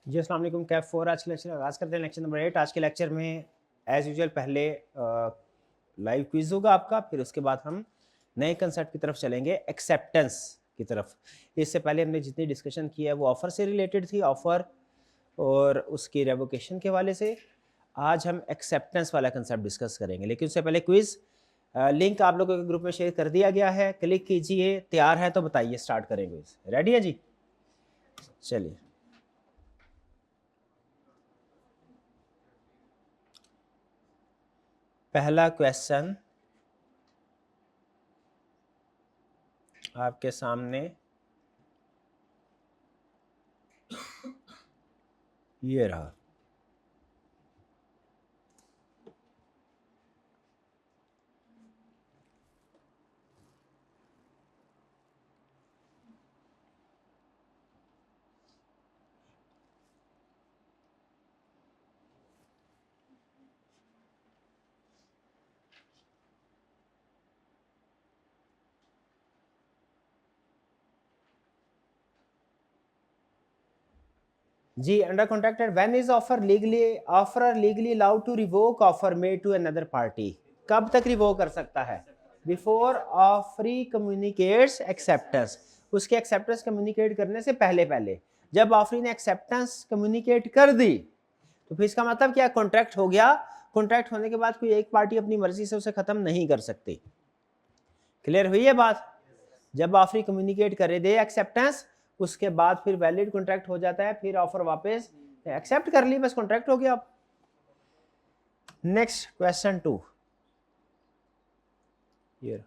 जी अस्सलाम वालेकुम। कैफ 4 आज के लेक्चर आगाज़ करते हैं। Lecture number 8। आज के लेक्चर में एज़ यूजुअल पहले लाइव क्विज़ होगा आपका, फिर उसके बाद हम नए कंसेप्ट की तरफ चलेंगे, एक्सेप्टेंस की तरफ। इससे पहले हमने जितनी डिस्कशन की है वो ऑफ़र से रिलेटेड थी, ऑफ़र और उसकी रेवोकेशन के हवाले से। आज हम एक्सेप्टेंस वाला कंसेप्ट डिस्कस करेंगे, लेकिन उससे पहले क्विज़ लिंक आप लोगों के ग्रुप में शेयर कर दिया गया है, क्लिक कीजिए। तैयार है तो बताइए, स्टार्ट करें क्विज़। रेडी है जी? चलिए। पहला क्वेश्चन आपके सामने ये रहा। जी, under contracted when is offer legally allowed to revoke offer made to another party. कब तक रिवोक कर सकता है? बिफोर ऑफरी कम्युनिकेट्स एक्सेप्टेंस, उसके एक्सेप्टेंस कम्युनिकेट करने से पहले पहले। जब ऑफरी ने एक्सेप्टेंस कम्युनिकेट कर दी तो फिर इसका मतलब क्या? कॉन्ट्रैक्ट हो गया। कॉन्ट्रैक्ट होने के बाद कोई एक पार्टी अपनी मर्जी से उसे खत्म नहीं कर सकती। क्लियर हुई है बात? जब ऑफर कम्युनिकेट करे दे एक्सेप्टेंस, उसके बाद फिर वैलिड कॉन्ट्रैक्ट हो जाता है, फिर ऑफर वापस एक्सेप्ट कर ली, बस कॉन्ट्रैक्ट हो गया। नेक्स्ट क्वेश्चन 2 ये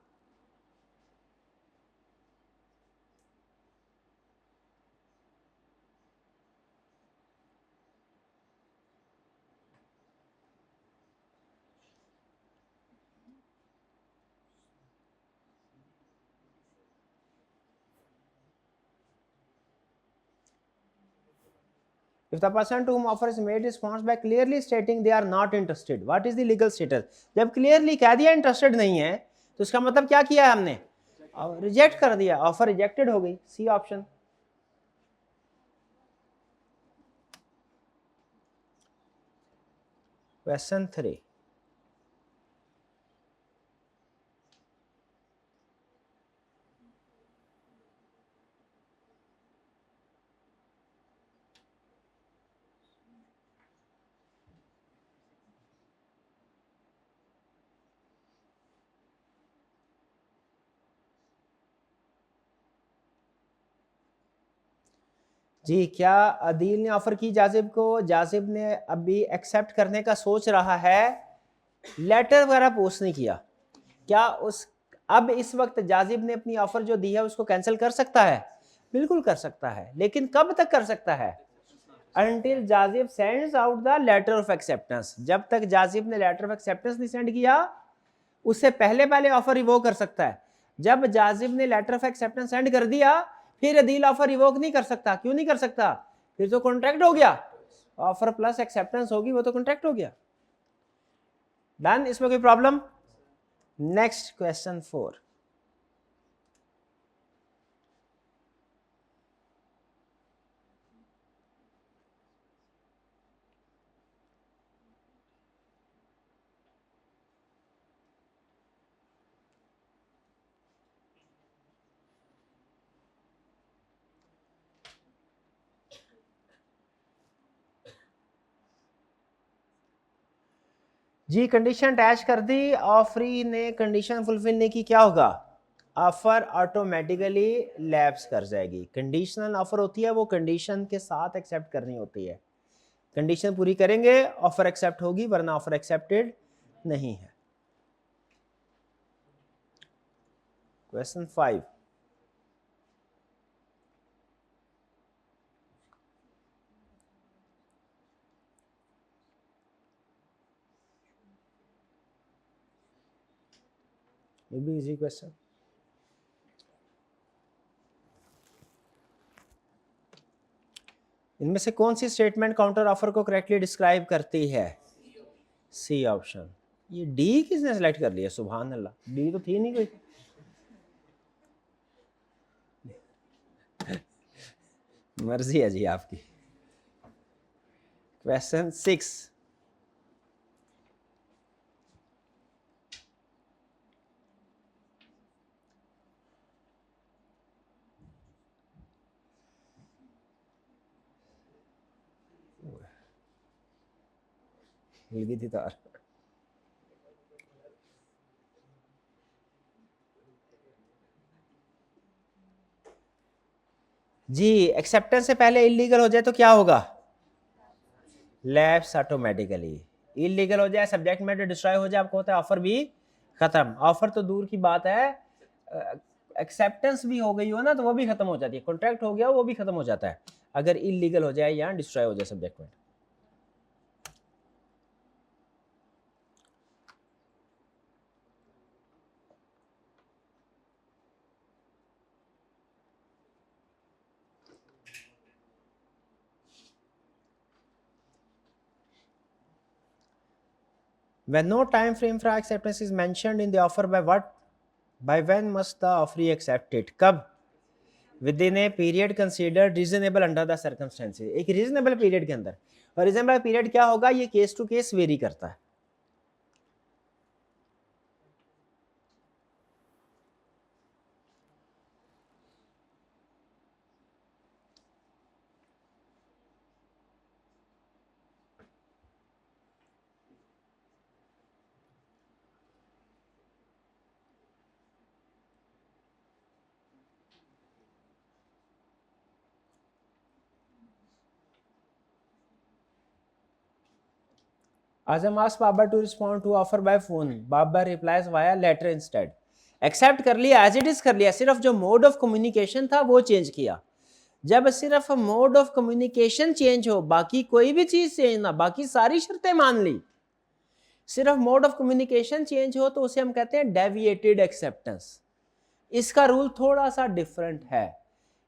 If the person to whom offer is made responds by clearly stating they are not interested, what is the legal status? जब clearly कह दिया इंटरेस्टेड नहीं है तो इसका मतलब क्या किया है हमने? रिजेक्ट कर दिया, ऑफर रिजेक्टेड हो गई। C option. क्वेश्चन 3 जी, क्या अदील ने ऑफर की जाजिब को? जाजिब ने अभी एक्सेप्ट करने का सोच रहा है, लेटर वगैरह पोस्ट नहीं किया। क्या उस अब इस वक्त जाजिब ने अपनी ऑफर जो दी है उसको कैंसिल कर सकता है? बिल्कुल कर सकता है, लेकिन कब तक कर सकता है? Until Jazib sends out the letter of acceptance. जब तक जाजिब ने लेटर ऑफ एक्सेप्टेंस नहीं सेंड किया, उससे पहले पहले ऑफर रिवोक कर सकता है। जब जाजिब ने लेटर ऑफ एक्सेप्टेंस सेंड कर दिया, फिर अदील ऑफर रिवोक नहीं कर सकता। क्यों नहीं कर सकता? फिर तो कॉन्ट्रैक्ट हो गया। ऑफर प्लस एक्सेप्टेंस होगी, वो तो कॉन्ट्रैक्ट हो गया। डन? इसमें कोई प्रॉब्लम? Next question 4। जी, कंडीशन अटैच कर दी, ऑफरी ने कंडीशन फुलफिल नहीं की, क्या होगा? ऑफर ऑटोमेटिकली लैप्स कर जाएगी। कंडीशनल ऑफर होती है, वो कंडीशन के साथ एक्सेप्ट करनी होती है। कंडीशन पूरी करेंगे ऑफर एक्सेप्ट होगी, वरना ऑफर एक्सेप्टेड नहीं है। क्वेश्चन 5। ये भी इजी क्वेश्चन। इनमें से कौन सी स्टेटमेंट काउंटर ऑफर को करेक्टली डिस्क्राइब करती है? C option. ये डी किसने सेलेक्ट कर लिया? सुभान अल्लाह, डी तो थी नहीं कोई। मर्जी है जी आपकी। क्वेश्चन 6, हिल गई थी तार। जी, एक्सेप्टेंस से पहले इलीगल हो जाए तो क्या होगा? Lapse automatically. इलीगल हो जाए, सब्जेक्ट मैटर डिस्ट्रॉय हो जाए, आपको होता है ऑफर भी खत्म। ऑफर तो दूर की बात है, एक्सेप्टेंस भी हो गई हो ना तो वो भी खत्म हो जाती है, कॉन्ट्रैक्ट हो गया वो भी खत्म हो जाता है अगर इलीगल हो जाए या डिस्ट्रॉय हो जाए subject matter. When no time frame for acceptance is mentioned in the offer, by what, by when must the offeree accept it? कब? Within a period considered reasonable under the circumstances, एक reasonable period के अंदर। और reasonable period क्या होगा, ये case to case vary करता है। Azam asks Baba to respond to offer by phone. Baba replies via letter instead. Accept कर लिया, एज इट इज कर लिया, सिर्फ जो मोड ऑफ कम्युनिकेशन था वो चेंज किया। जब सिर्फ मोड ऑफ कम्युनिकेशन चेंज हो, बाकी कोई भी चीज चेंज ना, बाकी सारी शर्तें मान ली, सिर्फ मोड ऑफ कम्युनिकेशन चेंज हो तो उसे हम कहते हैं डेविएटेड एक्सेप्टेंस। इसका रूल थोड़ा सा डिफरेंट है,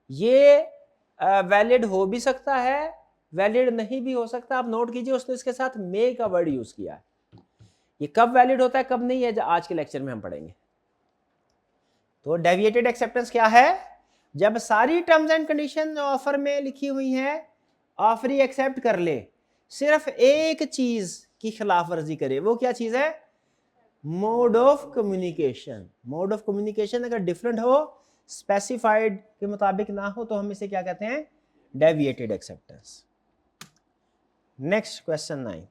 ये वैलिड हो भी सकता है, वैलिड नहीं भी हो सकता। आप नोट कीजिए उसने इसके साथ मे का वर्ड यूज किया है। ये कब वैलिड होता है कब नहीं है आज के लेक्चर में हम पढ़ेंगे। तो डेविएटेड एक्सेप्टेंस क्या है? जब सारी टर्म्स एंड कंडीशन ऑफर में लिखी हुई हैं ऑफरी एक्सेप्ट कर ले, सिर्फ एक चीज की खिलाफ वर्जी करे, वो क्या चीज है? Mode of communication. Mode of communication अगर डिफरेंट हो, स्पेसिफाइड के मुताबिक ना हो, तो हम इसे क्या कहते हैं? Deviated acceptance. Next question 9,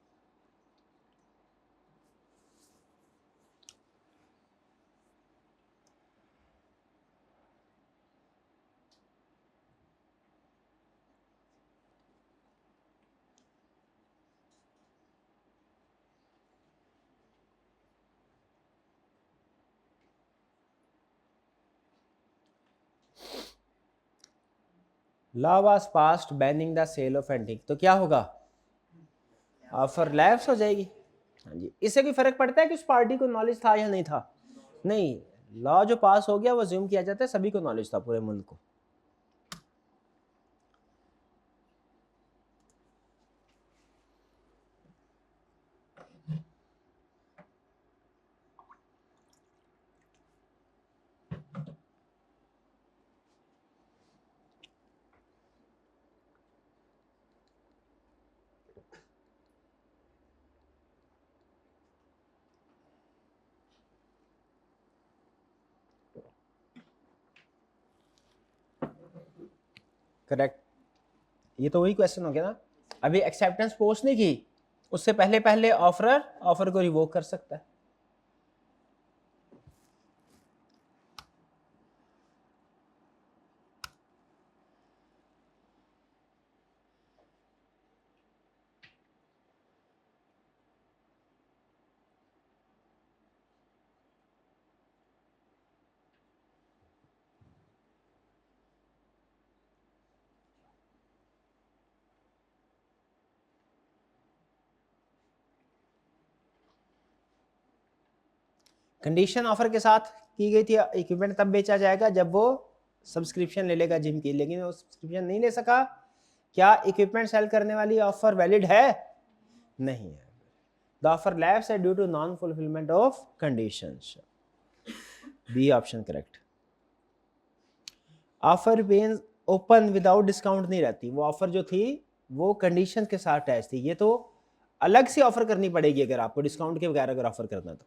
law was passed banning the sale of antique, तो क्या होगा? ऑफर लैप्स हो जाएगी। हाँ जी, इससे कोई फर्क पड़ता है कि उस पार्टी को नॉलेज था या नहीं था? नहीं, लॉ जो पास हो गया वो ज्यूम किया जाता है सभी को नॉलेज था, पूरे मुल्क को। करेक्ट, ये तो वही क्वेश्चन हो गया ना। अभी एक्सेप्टेंस पोस्ट नहीं की, उससे पहले पहले ऑफरर ऑफर को रिवोक कर सकता है। कंडीशन ऑफर के साथ की गई थी, इक्विपमेंट तब बेचा जाएगा जब वो सब्सक्रिप्शन ले लेगा जिम की, लेकिन वो सब्सक्रिप्शन नहीं ले सका। क्या इक्विपमेंट सेल करने वाली ऑफर वैलिड है? नहीं है। द ऑफर लैप्स है due to non fulfilment of conditions. B option correct. Offer remains open without discount नहीं रहती, वो ऑफर जो थी वो कंडीशन के साथ अटैच थी, ये तो अलग से ऑफर करनी पड़ेगी अगर आपको डिस्काउंट के बगैर अगर ऑफर करना है तो।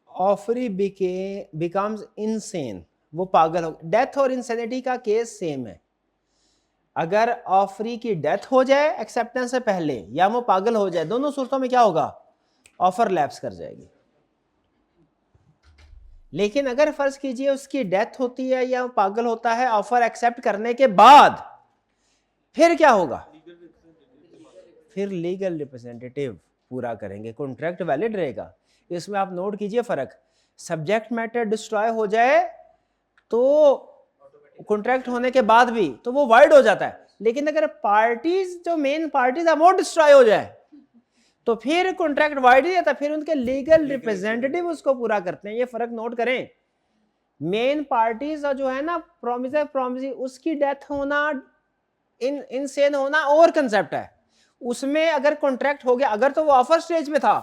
ऑफरी बिकम्स इनसेन, वो पागल हो। डेथ और इंसेनिटी का केस सेम है। अगर ऑफरी की डेथ हो जाए एक्सेप्टेंस से पहले या वो पागल हो जाए, दोनों सूरतों में क्या होगा, ऑफर लैप्स कर जाएगी। लेकिन अगर फर्ज कीजिए उसकी डेथ होती है या वो पागल होता है ऑफर एक्सेप्ट करने के बाद, फिर क्या होगा, फिर लीगल रिप्रेजेंटेटिव पूरा करेंगे, कॉन्ट्रैक्ट वैलिड रहेगा। इसमें आप नोट कीजिए फर्क, सब्जेक्ट मैटर डिस्ट्रॉय हो जाए तो कॉन्ट्रैक्ट होने के बाद भी तो वो वाइड हो जाता है, लेकिन अगर पार्टीज जो मेन पार्टीज है वो डिस्ट्रॉय हो जाए तो फिर कॉन्ट्रैक्ट वाइड नहीं जाता, फिर उनके लीगल रिप्रेजेंटेटिव उसको पूरा करते हैं। ये फर्क नोट करें। मेन पार्टीज जो है ना, प्रॉमिस उसकी डेथ होना, इनसेन होना और कंसेप्ट है, उसमें अगर कॉन्ट्रैक्ट हो गया, अगर तो वो ऑफर स्टेज में था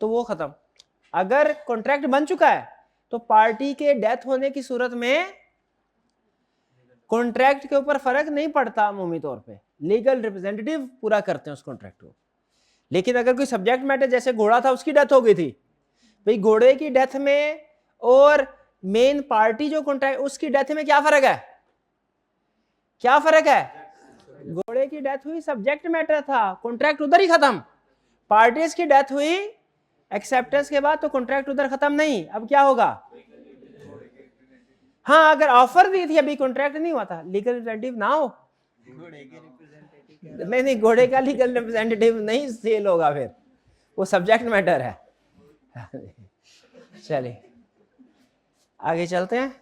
तो वो खत्म। अगर कॉन्ट्रैक्ट बन चुका है तो पार्टी के डेथ होने की सूरत में कॉन्ट्रैक्ट के ऊपर फर्क नहीं पड़ता, अमूमी तौर पे लीगल रिप्रेजेंटेटिव पूरा करते हैं उस कॉन्ट्रैक्ट को। लेकिन अगर कोई सब्जेक्ट मैटर, जैसे घोड़ा था उसकी डेथ हो गई थी, भाई घोड़े की डेथ में और मेन पार्टी जो कॉन्ट्रैक्ट उसकी डेथ में क्या फर्क है, क्या फर्क है, घोड़े की डेथ हुई सब्जेक्ट मैटर था, कॉन्ट्रैक्ट उधर ही खत्म। पार्टीज की डेथ हुई एक्सेप्टेंस के बाद तो कॉन्ट्रैक्ट उधर खत्म नहीं, अब क्या होगा, हाँ अगर ऑफर दी थी अभी कॉन्ट्रैक्ट नहीं हुआ था, लीगल रिप्रेजेंटेटिव ना हो, नहीं घोड़े का लीगल रिप्रेजेंटेटिव नहीं सेल होगा, फिर वो सब्जेक्ट मैटर है। चलिए आगे चलते हैं।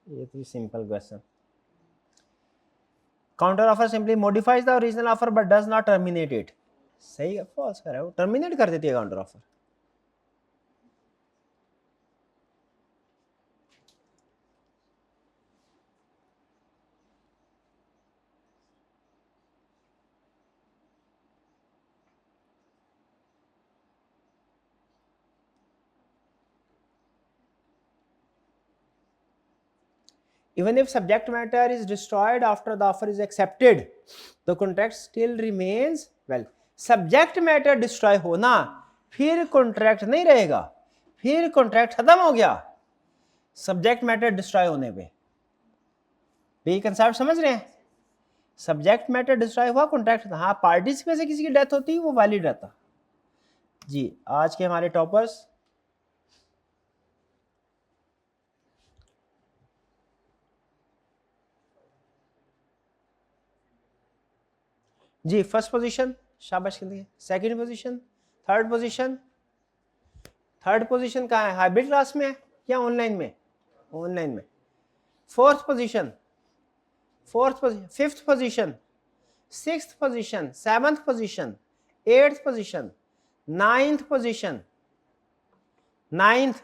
ये तो simple question. Counter offer simply modifies the original offer but does not terminate it. सही है, फॉल्स है, वो टर्मिनेट कर देती है counter offer. Even if subject matter is destroyed after the offer is accepted, the contract still remains well. Subject matter destroy होना, फिर contract नहीं रहेगा, फिर contract खत्म हो गया subject matter destroy होने पे। ये कंसेप्ट समझ रहे हैं, सब्जेक्ट मैटर डिस्ट्रॉय हुआ, कॉन्ट्रैक्ट, हाँ पार्टीज में से किसी की डेथ होती वो वैलिड रहता। जी आज के हमारे टॉपर्स, जी फर्स्ट पोजीशन शाबाश, second position, third position, third position कहाँ है, हाइब्रिड क्लास में है या ऑनलाइन में, ऑनलाइन में। Fourth position, fourth position, fifth position, sixth position, seventh position, eighth position, ninth position, ninth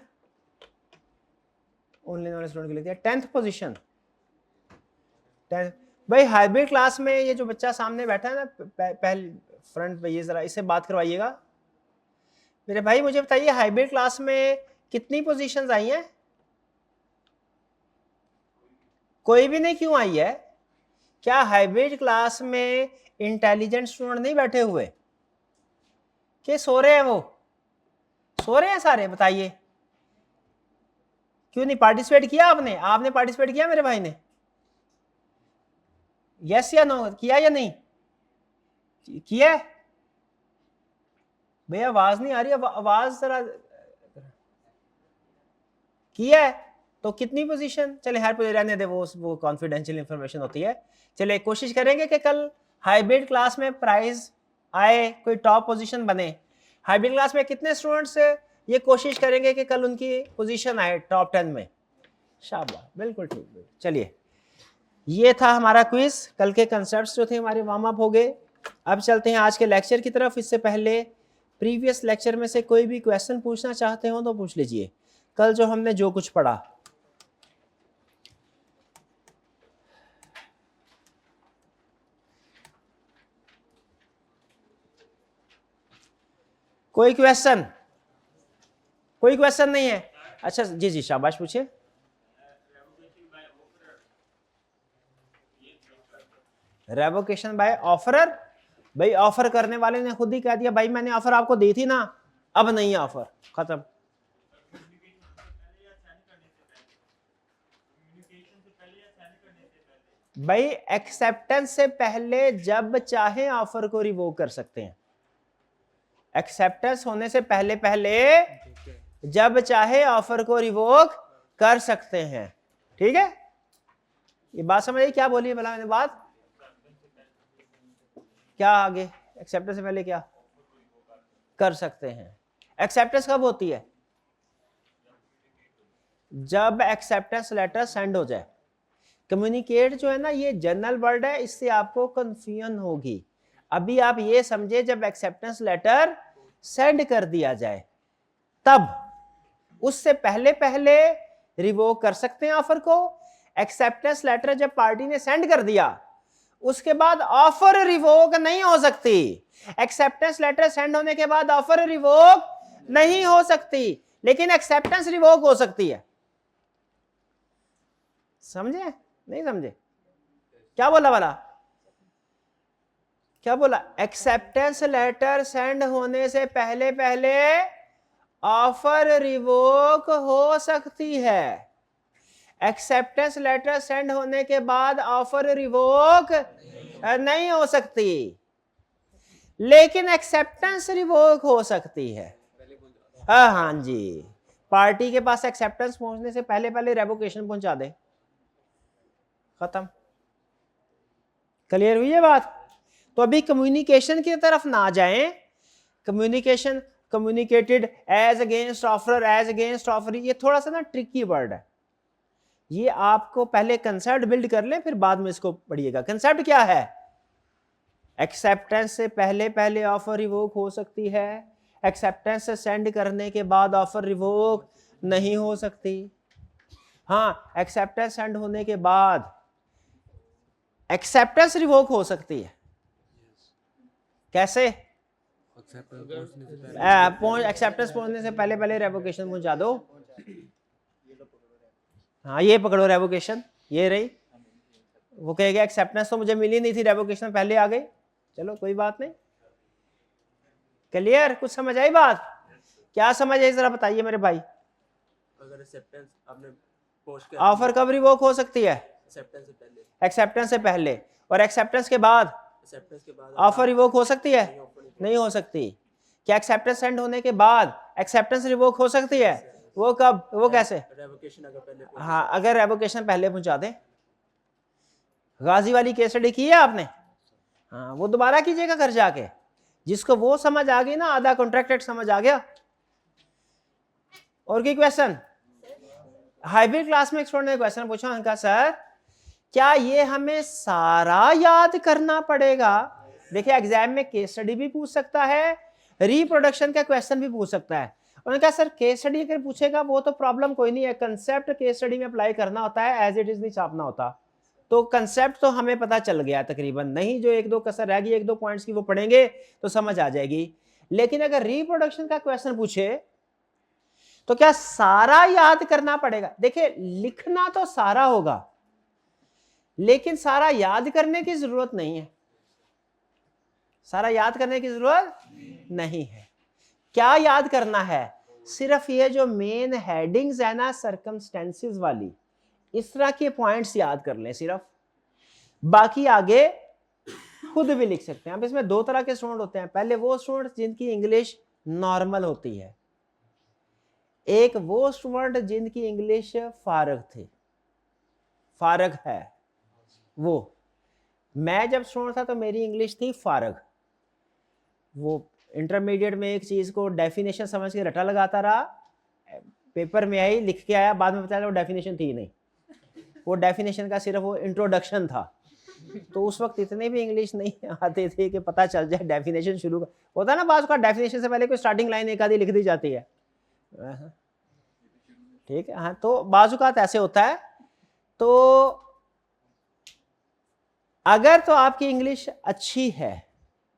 online वाले स्टूडेंट के लिए, टेंथ पोजीशन, टेंथ। भाई हाइब्रिड क्लास में ये जो बच्चा सामने बैठा है ना, पहले फ्रंट पे, ये जरा इससे बात करवाइएगा मेरे भाई। मुझे बताइए हाइब्रिड क्लास में कितनी पोजीशंस आई हैं, कोई भी नहीं, क्यों आई है, क्या हाइब्रिड क्लास में इंटेलिजेंट स्टूडेंट नहीं बैठे हुए, कि सो रहे हैं, वो सो रहे हैं सारे, बताइए क्यों नहीं पार्टिसिपेट किया आपने, आपने पार्टिसिपेट किया मेरे भाई ने, यस या नो, किया या नहीं किया, भैया आवाज नहीं आ रही, आवाज जरा, किया है तो कितनी पोजीशन, चले हर पोजीशन रहने दे, वो कॉन्फिडेंशियल इंफॉर्मेशन होती है। चले कोशिश करेंगे कि कल हाइब्रिड क्लास में प्राइज आए, कोई टॉप पोजीशन बने। हाइब्रिड क्लास में कितने स्टूडेंट्स ये कोशिश करेंगे कि कल उनकी पोजीशन आए टॉप 10 में, शाबाश बिल्कुल ठीक। चलिए ये था हमारा क्विज। कल के कंसेप्ट्स जो थे हमारे वार्म अप हो गए। अब चलते हैं आज के लेक्चर की तरफ। इससे पहले प्रीवियस लेक्चर में से कोई भी क्वेश्चन पूछना चाहते हो तो पूछ लीजिए, कल जो हमने जो कुछ पढ़ा। कोई क्वेश्चन? कोई क्वेश्चन नहीं है? अच्छा जी जी, शाबाश, पूछिए। Revocation by offeror? भाई ऑफर करने वाले ने खुद ही कह दिया भाई मैंने ऑफर आपको दी थी ना, अब नहीं है ऑफर, खत्म। भाई एक्सेप्टेंस से पहले जब चाहे ऑफर को रिवोक कर सकते हैं। एक्सेप्टेंस होने से पहले पहले जब चाहे ऑफर को रिवोक कर सकते हैं। ठीक है, ये बात समझ आई? क्या बोली भला मैंने बात? क्या आगे? एक्सेप्टेंस से पहले क्या कर सकते हैं? एक्सेप्टेंस कब होती है? जब एक्सेप्टेंस लेटर सेंड हो जाए। कम्युनिकेट जो है ना, ये जनरल वर्ड है, इससे आपको कंफ्यूजन होगी। अभी आप ये समझे जब एक्सेप्टेंस लेटर सेंड कर दिया जाए तब, उससे पहले पहले रिवोक कर सकते हैं ऑफर को। एक्सेप्टेंस लेटर जब पार्टी ने सेंड कर दिया उसके बाद ऑफर रिवोक नहीं हो सकती। एक्सेप्टेंस लेटर सेंड होने के बाद ऑफर रिवोक नहीं हो सकती, लेकिन एक्सेप्टेंस रिवोक हो सकती है। समझे नहीं समझे? क्या बोला वाला? क्या बोला? एक्सेप्टेंस लेटर सेंड होने से पहले पहले ऑफर रिवोक हो सकती है। एक्सेप्टेंस लेटर सेंड होने के बाद ऑफर रिवोक नहीं हो सकती, लेकिन एक्सेप्टेंस रिवोक हो सकती है। हाँ जी, पार्टी के पास एक्सेप्टेंस पहुंचने से पहले पहले रेवोकेशन पहुंचा दे, खत्म। क्लियर हुई है बात? तो अभी कम्युनिकेशन की तरफ ना जाएं। Communication, communicated as against offer, as against offer, ये थोड़ा सा ना ट्रिकी वर्ड है। ये आपको पहले कंसेप्ट बिल्ड कर लें, फिर बाद में इसको पढ़िएगा। कंसेप्ट क्या है? एक्सेप्टेंस से पहले पहले ऑफर रिवोक हो सकती है, एक्सेप्टेंस से सेंड करने के बाद ऑफर रिवोक नहीं हो सकती। हाँ, एक्सेप्टेंस सेंड होने के बाद एक्सेप्टेंस रिवोक हो सकती है। कैसे? एक्सेप्टेंस पहुंचने से पहले पहले रेवोकेशन पहुंचा दो। हाँ, ये पकड़ो रेवोकेशन, ये रही। वो कहेगा एक्सेप्टेंस तो मुझे मिली नहीं थी, रेवोकेशन पहले आ गई। चलो कोई बात नहीं। क्लियर? कुछ समझ आई बात? क्या समझ आई जरा बताइए मेरे भाई। अगर एक्सेप्टेंस आपने पोस्ट कर ऑफर कब रिवोक हो सकती है? एक्सेप्टेंस से पहले। एक्सेप्टेंस से पहले। और एक्सेप्टेंस के बाद एक्सेप्टेंस के बाद ऑफर रिवोक हो सकती है? नहीं हो सकती। क्या एक्सेप्टेंस सेंड होने के बाद एक्सेप्टेंस रिवोक हो सकती है? वो कब? वो कैसे? रेवोकेशन अगर पहले। हाँ, अगर रेवोकेशन पहले पहुंचा दे। गाजी वाली केस स्टडी की है आपने? हाँ, वो दोबारा कीजिएगा घर जाके। जिसको वो समझ आ गई ना, आधा कॉन्ट्रैक्टेड समझ आ गया। और कोई क्वेश्चन? हाइब्रिड क्लास में एक स्टूडेंट ने क्वेश्चन पूछा, उनका सर क्या ये हमें सारा याद करना पड़ेगा? देखिए एग्जाम में केस स्टडी भी पूछ सकता है, रिप्रोडक्शन का क्वेश्चन भी पूछ सकता है। उन्होंने कहा सर केस स्टडी अगर पूछेगा वो तो प्रॉब्लम कोई नहीं है, कंसेप्ट केस स्टडी में अप्लाई करना होता है, एज इट इज नहीं छापना होता। तो कंसेप्ट तो हमें पता चल गया तकरीबन, नहीं जो एक दो कसर रह गई, एक दो पॉइंट्स की वो पढ़ेंगे तो समझ आ जाएगी। लेकिन अगर रिप्रोडक्शन का क्वेश्चन पूछे तो क्या सारा याद करना पड़ेगा? देखिए लिखना तो सारा होगा, लेकिन सारा याद करने की जरूरत नहीं है। सारा याद करने की जरूरत नहीं है। क्या याद करना है? सिर्फ ये जो मेन हेडिंग्स है ना, सर्कमस्टेंसेस वाली, इस तरह के पॉइंट्स याद कर लें सिर्फ। बाकी आगे खुद भी लिख सकते हैं। अब इसमें दो तरह के स्टूडेंट होते हैं। पहले वो स्टूडेंट जिनकी इंग्लिश नॉर्मल होती है, एक वो स्टूडेंट जिनकी इंग्लिश फारग थी, फारग है। वो मैं जब स्टूडेंट था तो मेरी इंग्लिश थी फारग। वो इंटरमीडिएट में एक चीज को डेफिनेशन समझ के रटा लगाता रहा, पेपर में आई लिख के आया, बाद में पता चला वो डेफिनेशन थी नहीं। वो डेफिनेशन का सिर्फ वो इंट्रोडक्शन था। तो उस वक्त इतने भी इंग्लिश नहीं आते थे कि पता चल जाए डेफिनेशन शुरू होता है ना, बाज़ का डेफिनेशन से पहले कोई स्टार्टिंग लाइन एक आधी लिख दी जाती है। ठीक है, हाँ, तो बाज़ ऐसे होता है। तो अगर तो आपकी इंग्लिश अच्छी है,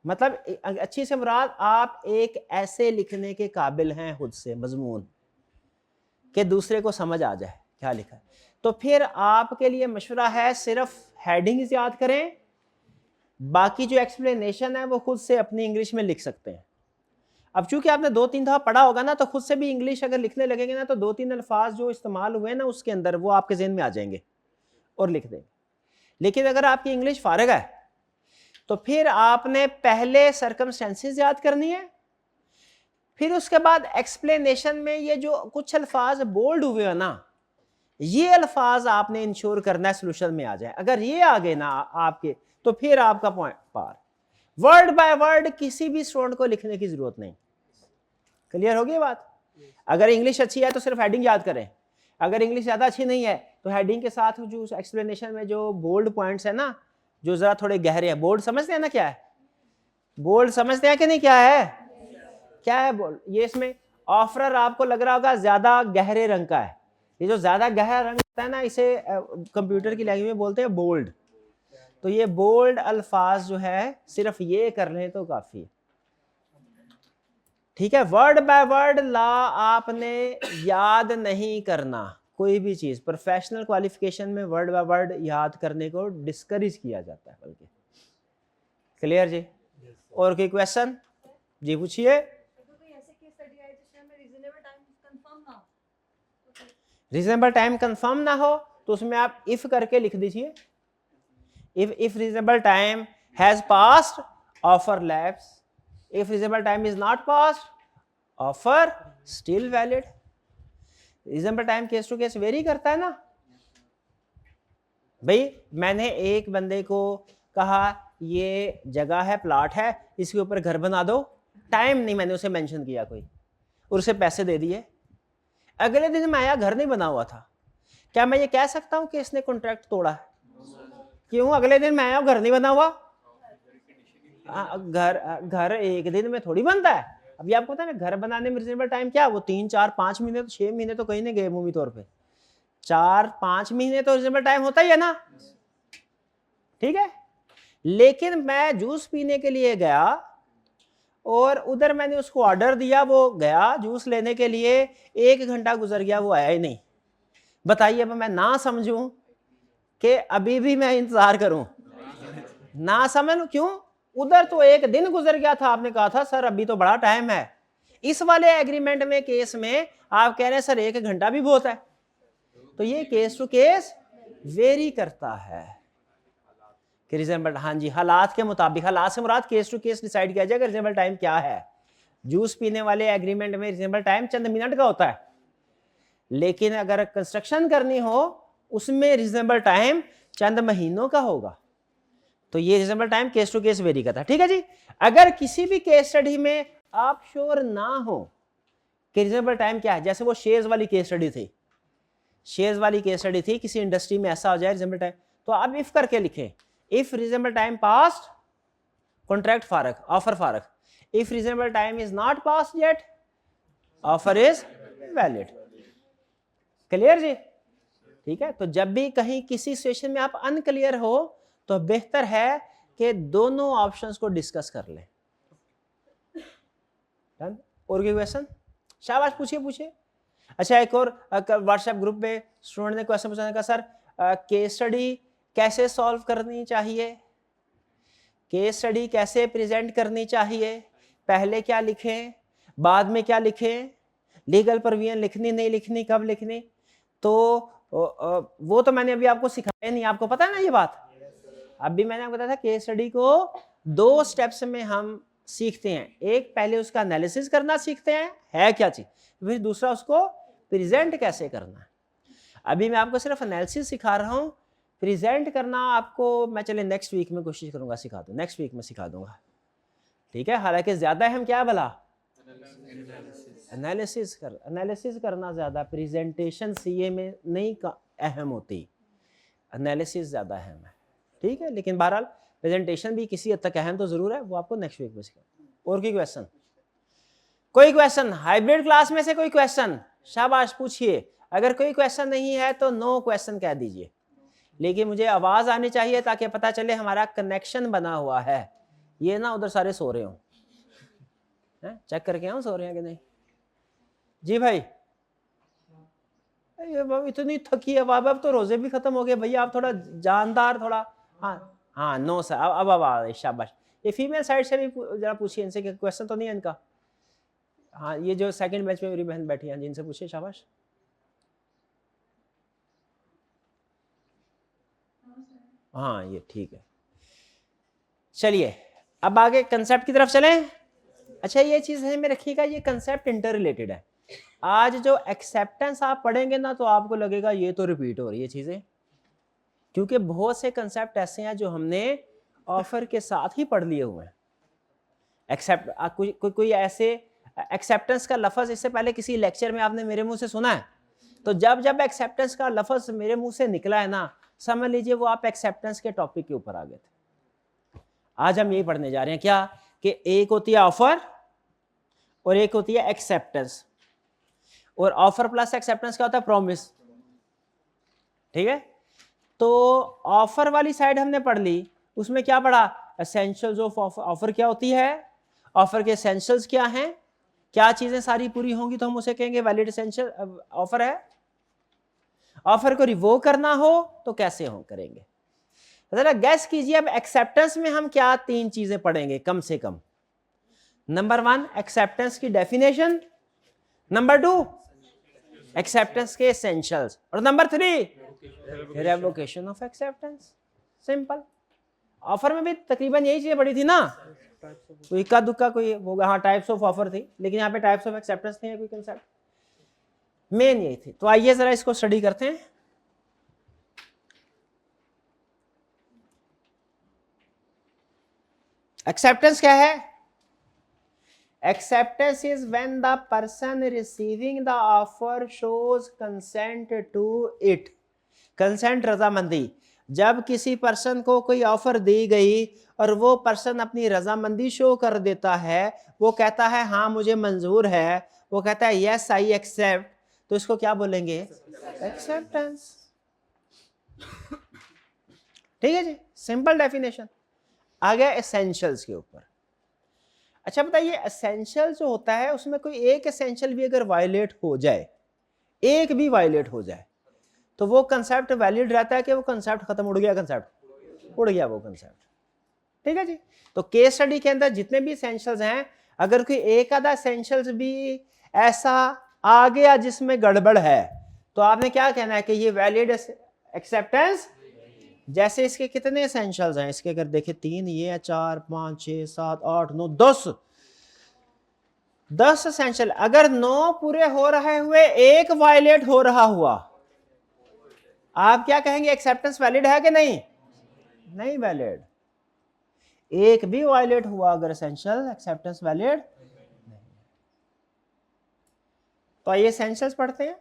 मतलब अच्छी से मुराद आप एक ऐसे लिखने के काबिल हैं खुद से मजमून कि दूसरे को समझ आ जाए क्या लिखा है, तो फिर आपके लिए मशवरा है सिर्फ हेडिंग्स याद करें, बाकी जो एक्सप्लेनेशन है वो खुद से अपनी इंग्लिश में लिख सकते हैं। अब चूंकि आपने 2-3 दफ़ा पढ़ा होगा ना, तो खुद से भी इंग्लिश अगर लिखने लगेंगे ना, तो 2-3 अल्फाज जो इस्तेमाल हुए ना उसके अंदर वो आपके जहन में आ जाएंगे और लिख देंगे। लेकिन अगर आपकी इंग्लिश फारग है तो फिर आपने पहले सर्कमस्टेंसेस याद करनी है, फिर उसके बाद एक्सप्लेनेशन में ये जो कुछ अल्फाज बोल्ड हुए हैं ना, ये अल्फाज आपने इंश्योर करना है सोल्यूशन में आ जाए। अगर ये आ गए ना आपके, तो फिर आपका पॉइंट पार। वर्ड बाय वर्ड किसी भी स्टूडेंट को लिखने की जरूरत नहीं। क्लियर होगी बात? अगर इंग्लिश अच्छी है तो सिर्फ हेडिंग याद करें, अगर इंग्लिश ज़्यादा अच्छी नहीं है तो हेडिंग के साथ जो एक्सप्लेनेशन में जो बोल्ड पॉइंट्स है ना, जो ज़रा थोड़े गहरे हैं, बोल्ड समझते हैं ना क्या है? बोल्ड समझते हैं कि नहीं? क्या है, क्या है बोल्ड? ये इसमें ऑफरर आपको लग रहा होगा ज़्यादा गहरे रंग का है। ये जो ज़्यादा गहरा रंग होता है ना, इसे कंप्यूटर की लैंग्वेज में बोलते हैं बोल्ड। तो ये बोल्ड अल्फाज जो है सिर्फ ये कर लें तो काफ़ी है। ठीक है, वर्ड बाय वर्ड ला आपने याद नहीं करना कोई भी चीज। प्रोफेशनल क्वालिफिकेशन में वर्ड बाय वर्ड याद करने को डिस्करेज किया जाता है बल्कि। क्लियर जी? और कोई क्वेश्चन जी पूछिए। रीजनेबल टाइम कंफर्म ना हो तो उसमें आप इफ करके लिख दीजिए, if reasonable time has passed, offer lapse. If reasonable time is not passed, offer still valid. reasonable time case to case vary करता है ना भाई। मैंने एक बंदे को कहा ये जगह है, प्लॉट है, इसके ऊपर घर बना दो, टाइम नहीं मैंने उसे मेंशन किया कोई, और उसे पैसे दे दिए। अगले दिन मैं आया, घर नहीं बना हुआ था, क्या मैं ये कह सकता हूं कि इसने कॉन्ट्रैक्ट तोड़ा है? क्यों? अगले दिन मैं आया, घर नहीं बना हुआ। घर एक दिन में थोड़ी बनता है। अभी आपको पता है ना, घर बनाने में रीजनेबल टाइम क्या, वो 3, 4, 5 महीने, तो 6 महीने तो कहीं नहीं गए मूवी तौर पे, 4-5 महीने तो रीजनेबल टाइम होता ही है ना। ठीक है, लेकिन मैं जूस पीने के लिए गया और उधर मैंने उसको ऑर्डर दिया, वो गया जूस लेने के लिए, 1 घंटा गुजर गया, वो आया ही नहीं। बताइए अब मैं ना समझूं कि अभी भी मैं इंतजार करूं? ना समझ क्यों? उधर तो 1 दिन गुजर गया था, आपने कहा था सर अभी तो बड़ा टाइम है। इस वाले एग्रीमेंट में केस में आप कह रहे हैं सर 1 घंटा भी बहुत है। तो ये केस टू केस वेरी करता है कि रीजनेबल, हाँ जी, हालात के मुताबिक, हालात से मुराद केस टू केस डिसाइड किया जाएगा रीजनेबल टाइम क्या है। जूस पीने वाले एग्रीमेंट में रीजनेबल टाइम चंद मिनट का होता है, लेकिन अगर कंस्ट्रक्शन करनी हो उसमें रीजनेबल टाइम चंद महीनों का होगा। तो ये reasonable time case to case vary करता है। ठीक है जी। अगर किसी भी केस स्टडी में आप श्योर ना हो कि रीजनेबल टाइम क्या है, जैसे वो शेयर्स वाली केस स्टडी थी, शेयर्स वाली केस स्टडी थी, किसी इंडस्ट्री में ऐसा हो जाए रीजनेबल टाइम, तो आप इफ करके लिखें, if reasonable time past, contract फारग, ऑफर फारग। If reasonable time is not past yet, offer is valid. Clear जी? ठीक है, तो जब भी कहीं किसी सिचुएशन में आप अनक्लियर हो तो बेहतर है कि दोनों ऑप्शंस को डिस्कस कर लें। डन? और कोई क्वेश्चन? शाबाश, पूछिए पूछिए। अच्छा, एक और व्हाट्सएप ग्रुप में स्टूडेंट ने क्वेश्चन पूछा का, सर केस स्टडी कैसे सॉल्व करनी चाहिए, केस स्टडी कैसे प्रेजेंट करनी चाहिए, पहले क्या लिखें बाद में क्या लिखें, लीगल प्रोविजन लिखनी नहीं लिखनी, कब लिखनी? तो वो तो मैंने अभी आपको सिखाया नहीं, आपको पता है ना ये बात। अभी मैंने आपको बताया था केस स्टडी को 2 स्टेप्स में हम सीखते हैं। एक, पहले उसका एनालिसिस करना सीखते हैं है क्या चीज, फिर दूसरा उसको प्रेजेंट कैसे करना है। अभी मैं आपको सिर्फ एनालिसिस सिखा रहा हूँ, प्रेजेंट करना आपको मैं चले नेक्स्ट वीक में कोशिश करूंगा सिखा दूँ, नेक्स्ट वीक में सिखा दूंगा। ठीक है, हालांकि ज्यादा अहम क्या भला, एनालिसिस करना ज्यादा, प्रेजेंटेशन सीए में नहीं अहम होती। एनालिसिस ज़्यादा अहम है, ठीक है। लेकिन बहरहाल प्रेजेंटेशन भी किसी हद तक अहम तो ज़रूर है, वो आपको नेक्स्ट वीक में सिखाऊंगा। और कोई क्वेश्चन हाइब्रिड क्लास में से कोई क्वेश्चन? शाबाश, पूछिए। अगर कोई क्वेश्चन नहीं है तो नो क्वेश्चन कह दीजिए, लेकिन मुझे आवाज़ आनी चाहिए ताकि पता चले हमारा कनेक्शन बना हुआ है। ये ना उधर सारे सो रहे हो, चेक करके आओ सो रहे हैं कि नहीं। जी भाई, ये बाबा इतनी थकी है बाबा, अब तो रोजे भी खत्म हो गए भैया, आप थोड़ा जानदार थोड़ा। हाँ हाँ, नो सर, अब आ रहे, शाबाश। ये फीमेल साइड से भी जरा पूछिए इनसे कि क्वेश्चन तो नहीं है इनका। हाँ, ये जो सेकंड बैच में मेरी बहन बैठी है जिनसे पूछिए, शाबाश। हाँ, ये ठीक है। चलिए अब आगे कंसेप्ट की तरफ चलें। अच्छा, ये चीज ध्यान में रखिएगा, ये कंसेप्ट इंटर रिलेटेड है। आज जो एक्सेप्टेंस आप पढ़ेंगे ना तो आपको लगेगा ये तो रिपीट हो रही है चीजें, क्योंकि बहुत से कंसेप्ट ऐसे हैं जो हमने ऑफर के साथ ही पढ़ लिए हुए हैं। एक्सेप्ट कोई ऐसे एक्सेप्टेंस का लफ्ज इससे पहले किसी लेक्चर में आपने मेरे मुंह से सुना है? तो जब एक्सेप्टेंस का लफ्ज मेरे मुंह से निकला है ना, समझ लीजिए वो आप एक्सेप्टेंस के टॉपिक के ऊपर आ गए थे। आज हम यही पढ़ने जा रहे हैं क्या, कि एक होती है ऑफर और एक होती है एक्सेप्टेंस, और ऑफर प्लस एक्सेप्टेंस क्या होता है? प्रॉमिस, ठीक है। तो ऑफर वाली साइड हमने पढ़ ली, उसमें क्या पढ़ा? एसेंशियल्स ऑफ ऑफर क्या होती है, ऑफर के एसेंशियल्स क्या हैं, क्या चीजें सारी पूरी होंगी तो हम उसे कहेंगे वैलिड एसेंशियल ऑफर है। ऑफर को रिवोक करना हो तो कैसे हम करेंगे? जरा गैस कीजिए, अब एक्सेप्टेंस में हम क्या 3 चीजें पढ़ेंगे कम से कम। नंबर 1 एक्सेप्टेंस की डेफिनेशन, नंबर 2 एक्सेप्टेंस के एसेंशियल्स, और number 3 revocation of acceptance. Simple. Offer में भी तकरीबन यही चीजें पढ़ी थी ना, कोई इक्का दुक्का कोई होगा, हाँ टाइप्स ऑफ ऑफर थी, लेकिन यहाँ पे टाइप्स ऑफ एक्सेप्टेंस नहीं है कोई कंसेप्ट, मेन यही थी। तो आइए जरा इसको स्टडी करते हैं। एक्सेप्टेंस क्या है? Acceptance is when the person receiving the offer shows consent to it. Consent, रजामंदी। जब किसी पर्सन को कोई ऑफर दी गई और वो पर्सन अपनी रजामंदी शो कर देता है, वो कहता है हाँ मुझे मंजूर है, वो कहता है यस आई एक्सेप्ट, तो इसको क्या बोलेंगे? एक्सेप्टेंस। ठीक है जी, सिंपल डेफिनेशन। आ गया एसेंशियल्स के ऊपर। अच्छा बताइए, एसेंशियल जो होता है उसमें कोई एक एसेंशियल भी अगर वायलेट हो जाए, एक भी वायलेट हो जाए, तो वो कंसेप्ट वैलिड रहता है कि वो कंसेप्ट खत्म, उड़ गया कंसेप्ट, उड़ गया वो कंसेप्ट। ठीक है जी। तो केस स्टडी के अंदर जितने भी एसेंशियल्स हैं, अगर कोई एक आधा एसेंशियल्स भी ऐसा आ गया जिसमें गड़बड़ है, तो आपने क्या कहना है कि ये वैलिड एक्सेप्टेंस। जैसे इसके कितने एसेंशियल्स हैं, इसके अगर देखें 3, ये है 4 5 6 7 8 9 10 एसेंशियल। अगर 9 पूरे हो रहे हुए एक वायलेट हो रहा हुआ, आप क्या कहेंगे? एक्सेप्टेंस वैलिड है कि नहीं? नहीं वैलिड। एक भी वायलेट हुआ अगर एसेंशियल, एक्सेप्टेंस वैलिड नहीं। तो आइए एसेंशियल्स पढ़ते हैं।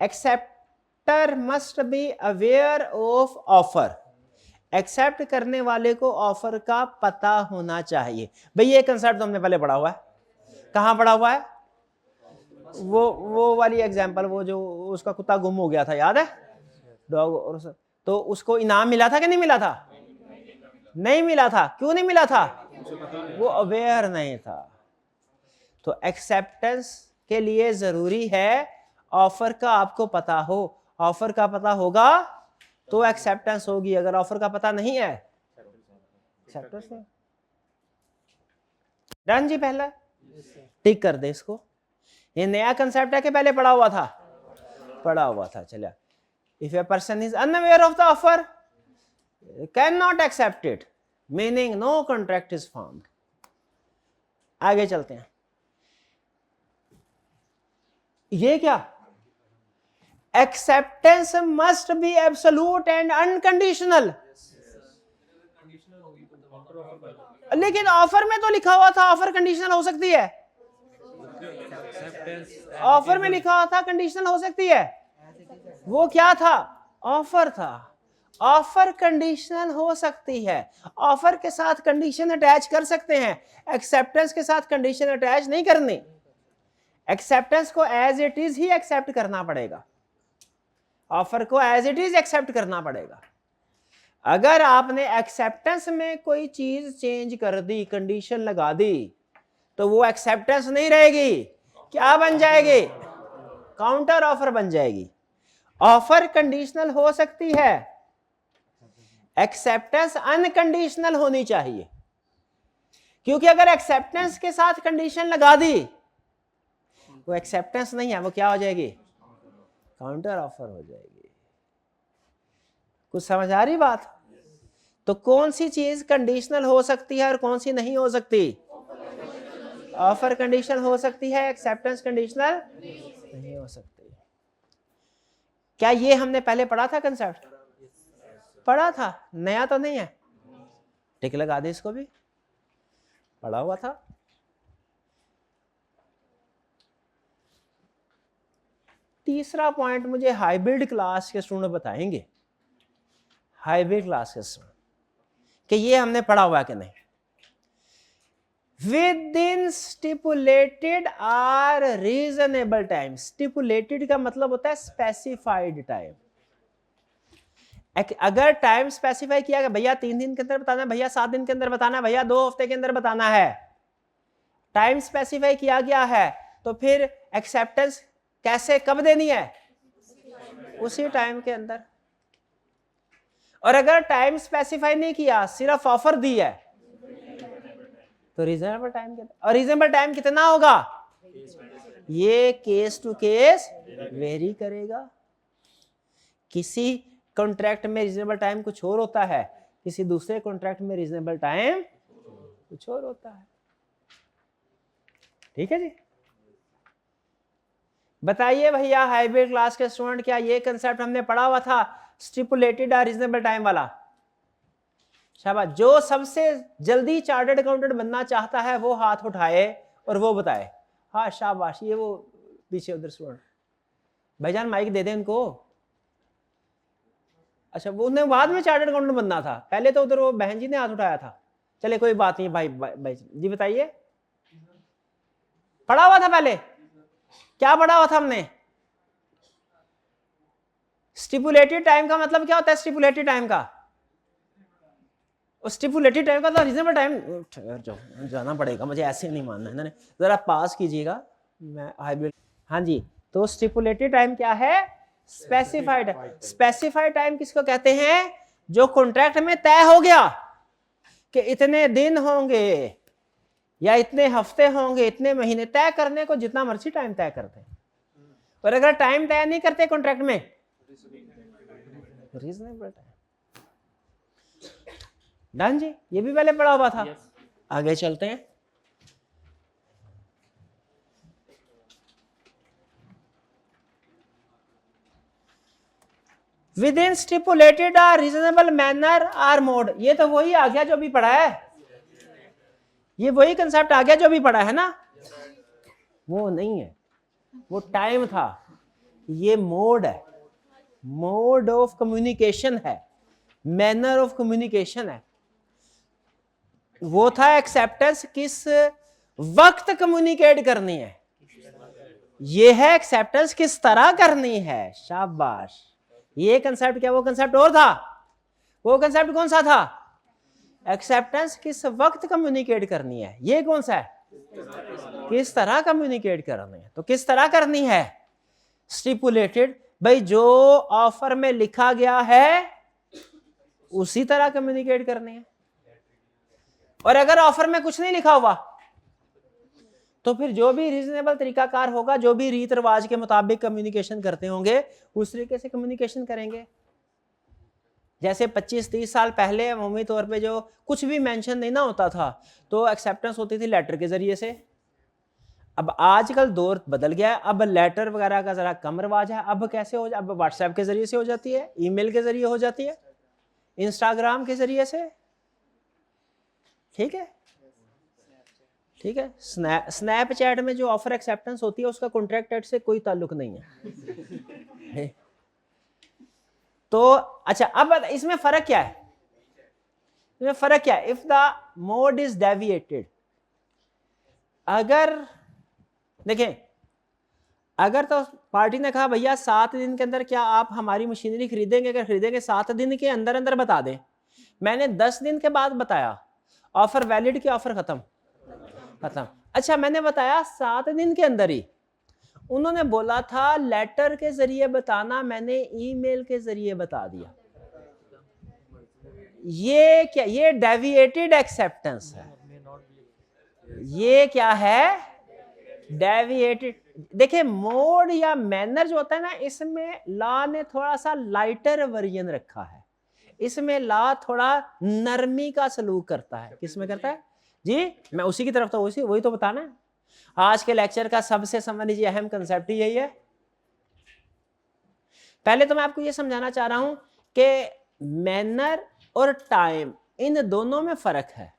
Acceptor must be aware of offer. Accept करने वाले को ऑफर का पता होना चाहिए। भाई ये कंसेप्ट तो हमने पहले पढ़ा हुआ है। कहां पढ़ा हुआ है? वो वाली एग्जांपल, वो जो उसका कुत्ता गुम हो गया था, याद है? डॉग, और तो उसको इनाम मिला था कि नहीं मिला था? नहीं मिला था। क्यों नहीं मिला था? वो अवेयर नहीं था। तो एक्सेप्टेंस के लिए जरूरी है ऑफर का आपको पता हो। ऑफर का पता होगा तो एक्सेप्टेंस होगी, अगर ऑफर का पता नहीं है एक्सेप्टेंस नहीं। डन जी, पहला टिक कर दे इसको। ये नया कंसेप्ट है कि पहले पढ़ा हुआ था? पढ़ा हुआ था। चलिए, if a person is unaware of the offer, cannot accept it, meaning no contract is formed. आगे चलते हैं। ये क्या? Acceptance must be absolute and unconditional. लेकिन ऑफर में तो लिखा हुआ था ऑफर कंडीशनल हो सकती है। ऑफर में लिखा हुआ था कंडीशनल हो सकती है। वो क्या था? ऑफर था। ऑफर कंडीशनल हो सकती है, ऑफर के साथ कंडीशन अटैच कर सकते हैं, एक्सेप्टेंस के साथ कंडीशन अटैच नहीं करनी। एक्सेप्टेंस को एज इट इज ही एक्सेप्ट करना पड़ेगा, ऑफर को एज इट इज एक्सेप्ट करना पड़ेगा। अगर आपने एक्सेप्टेंस में कोई चीज चेंज कर दी, कंडीशन लगा दी, तो वो एक्सेप्टेंस नहीं रहेगी, क्या बन जाएगी? काउंटर ऑफर बन जाएगी। ऑफर कंडीशनल हो सकती है, एक्सेप्टेंस अनकंडीशनल होनी चाहिए, क्योंकि अगर एक्सेप्टेंस के साथ कंडीशन लगा दी, वो एक्सेप्टेंस नहीं है, वो क्या हो जाएगी? काउंटर ऑफर हो जाएगी। कुछ समझ आ रही बात? तो कौन सी चीज कंडीशनल हो सकती है और कौन सी नहीं हो सकती? ऑफर कंडीशनल हो सकती है, एक्सेप्टेंस कंडीशनल नहीं हो सकती। क्या ये हमने पहले पढ़ा था कंसेप्ट? पढ़ा था, नया तो नहीं है। टिक लगा दे, इसको भी पढ़ा हुआ था। तीसरा पॉइंट मुझे हाइब्रिड क्लास के स्टूडेंट बताएंगे, हाइब्रिड क्लास के स्टूडेंट, कि ये हमने पढ़ा हुआ कि नहीं। Within stipulated or reasonable time. Stipulated का मतलब होता है स्पेसिफाइड टाइम। अगर टाइम स्पेसिफाई किया गया, भैया 3 दिन के अंदर बताना है, भैया 7 दिन के अंदर बताना है, भैया 2 हफ्ते के अंदर बताना है, टाइम स्पेसिफाई किया गया है, तो फिर एक्सेप्टेंस कैसे, कब देनी है? उसी टाइम के अंदर। और अगर टाइम स्पेसिफाई नहीं किया, सिर्फ ऑफर दी है, तो रीजनेबल टाइम के अंदर। और रीजनेबल टाइम कितना होगा? ये केस टू केस वेरी करेगा। किसी कॉन्ट्रैक्ट में रीजनेबल टाइम कुछ और होता है, किसी दूसरे कॉन्ट्रैक्ट में रीजनेबल टाइम कुछ और होता है। ठीक है जी। बताइए भैया हाइब्रिड क्लास के स्टूडेंट, क्या ये कंसेप्ट हमने पढ़ा हुआ था, स्टिपुलेटेड और रीजनेबल टाइम वाला? शाबाश। जो सबसे जल्दी चार्टर्ड अकाउंटेंट बनना चाहता है वो हाथ उठाए और वो बताए। हाँ शाबाश, ये वो पीछे उधर स्टूडेंट, भाईजान माइक दे दें उनको। अच्छा, वो उन्हें बाद में चार्टर्ड अकाउंटेंट बनना था, पहले तो उधर वो बहन जी ने हाथ उठाया था। चले कोई बात नहीं भाई जी बताइए, पढ़ा हुआ था पहले? क्या पढ़ा हुआ था हमने? स्टिपुलेटेड टाइम का मतलब क्या होता है? स्टिपुलेटेड टाइम का, स्टिपुलेटेड टाइम का तो रीजनेबल टाइम। जाना पड़ेगा मुझे, ऐसे नहीं मानना है ना, जरा पास कीजिएगा। मैं हाइब्रिड, हाँ जी। तो स्टिपुलेटेड टाइम क्या है? स्पेसिफाइड। स्पेसिफाइड टाइम किसको कहते हैं? जो कॉन्ट्रैक्ट में तय हो गया कि इतने दिन होंगे या इतने हफ्ते होंगे, इतने महीने, तय करने को जितना मर्जी टाइम तय करते हैं। और अगर टाइम तय नहीं करते कॉन्ट्रैक्ट में, रीजनेबल टाइम। डन जी, ये भी पहले पढ़ा हुआ था। आगे चलते हैं। Within stipulated or reasonable manner or mode. ये तो वही आ गया जो भी पढ़ा है, ये वही कंसेप्ट आ गया जो भी पढ़ा है ना। वो नहीं है, वो टाइम था, ये मोड है, मोड ऑफ कम्युनिकेशन है, मैनर ऑफ कम्युनिकेशन है। वो था एक्सेप्टेंस किस वक्त कम्युनिकेट करनी है, ये है एक्सेप्टेंस किस तरह करनी है। शाबाश। ये कंसेप्ट क्या, वो कंसेप्ट और था? वो कंसेप्ट कौन सा था? एक्सेप्टेंस किस वक्त कम्युनिकेट करनी है। ये कौन सा है? किस तरह कम्युनिकेट करनी है। तो किस तरह करनी है? स्टिपुलेटेड, भाई जो ऑफर में लिखा गया है उसी तरह कम्युनिकेट करनी है। और अगर ऑफर में कुछ नहीं लिखा हुआ तो फिर जो भी रीजनेबल तरीकाकार होगा, जो भी रीत रिवाज के मुताबिक कम्युनिकेशन करते होंगे, उस तरीके से कम्युनिकेशन करेंगे। जैसे 25-30 साल पहले अमूमी तौर पे जो कुछ भी मेंशन नहीं ना होता था, तो एक्सेप्टेंस होती थी लेटर के जरिए से। अब आजकल दौर बदल गया है, अब लेटर वगैरह का जरा कम रिवाज है। अब कैसे हो, अब व्हाट्सएप के जरिए से हो जाती है, ईमेल के जरिए हो जाती है, इंस्टाग्राम के जरिए से। ठीक है, ठीक है। स्नैपचैट में जो ऑफर एक्सेप्टेंस होती है उसका कॉन्ट्रैक्ट से कोई ताल्लुक नहीं है। तो अच्छा, अब इसमें फर्क क्या है? इसमें फर्क क्या है? If the mode is deviated, अगर देखें, अगर तो पार्टी ने कहा भैया 7 दिन के अंदर क्या आप हमारी मशीनरी खरीदेंगे, अगर खरीदेंगे 7 दिन के अंदर अंदर बता दें, मैंने 10 दिन के बाद बताया, ऑफर वैलिड की ऑफर खत्म। अच्छा, मैंने बताया 7 दिन के अंदर ही, उन्होंने बोला था लेटर के जरिए बताना, मैंने ईमेल के जरिए बता दिया। ये क्या? ये डेविएटेड एक्सेप्टेंस है। ये क्या है? डेविएटेड। देखिए, मोड या मैनर जो होता है ना, इसमें लॉ ने थोड़ा सा लाइटर वर्जन रखा है। इसमें लॉ थोड़ा नरमी का सलूक करता है। किसमें करता है जी? मैं उसी की तरफ तो वही तो बताना है। आज के लेक्चर का सबसे समझ लीजिए अहम कंसेप्ट यही है। पहले तो मैं आपको यह समझाना चाह रहा हूं कि मैनर और टाइम, इन दोनों में फर्क है।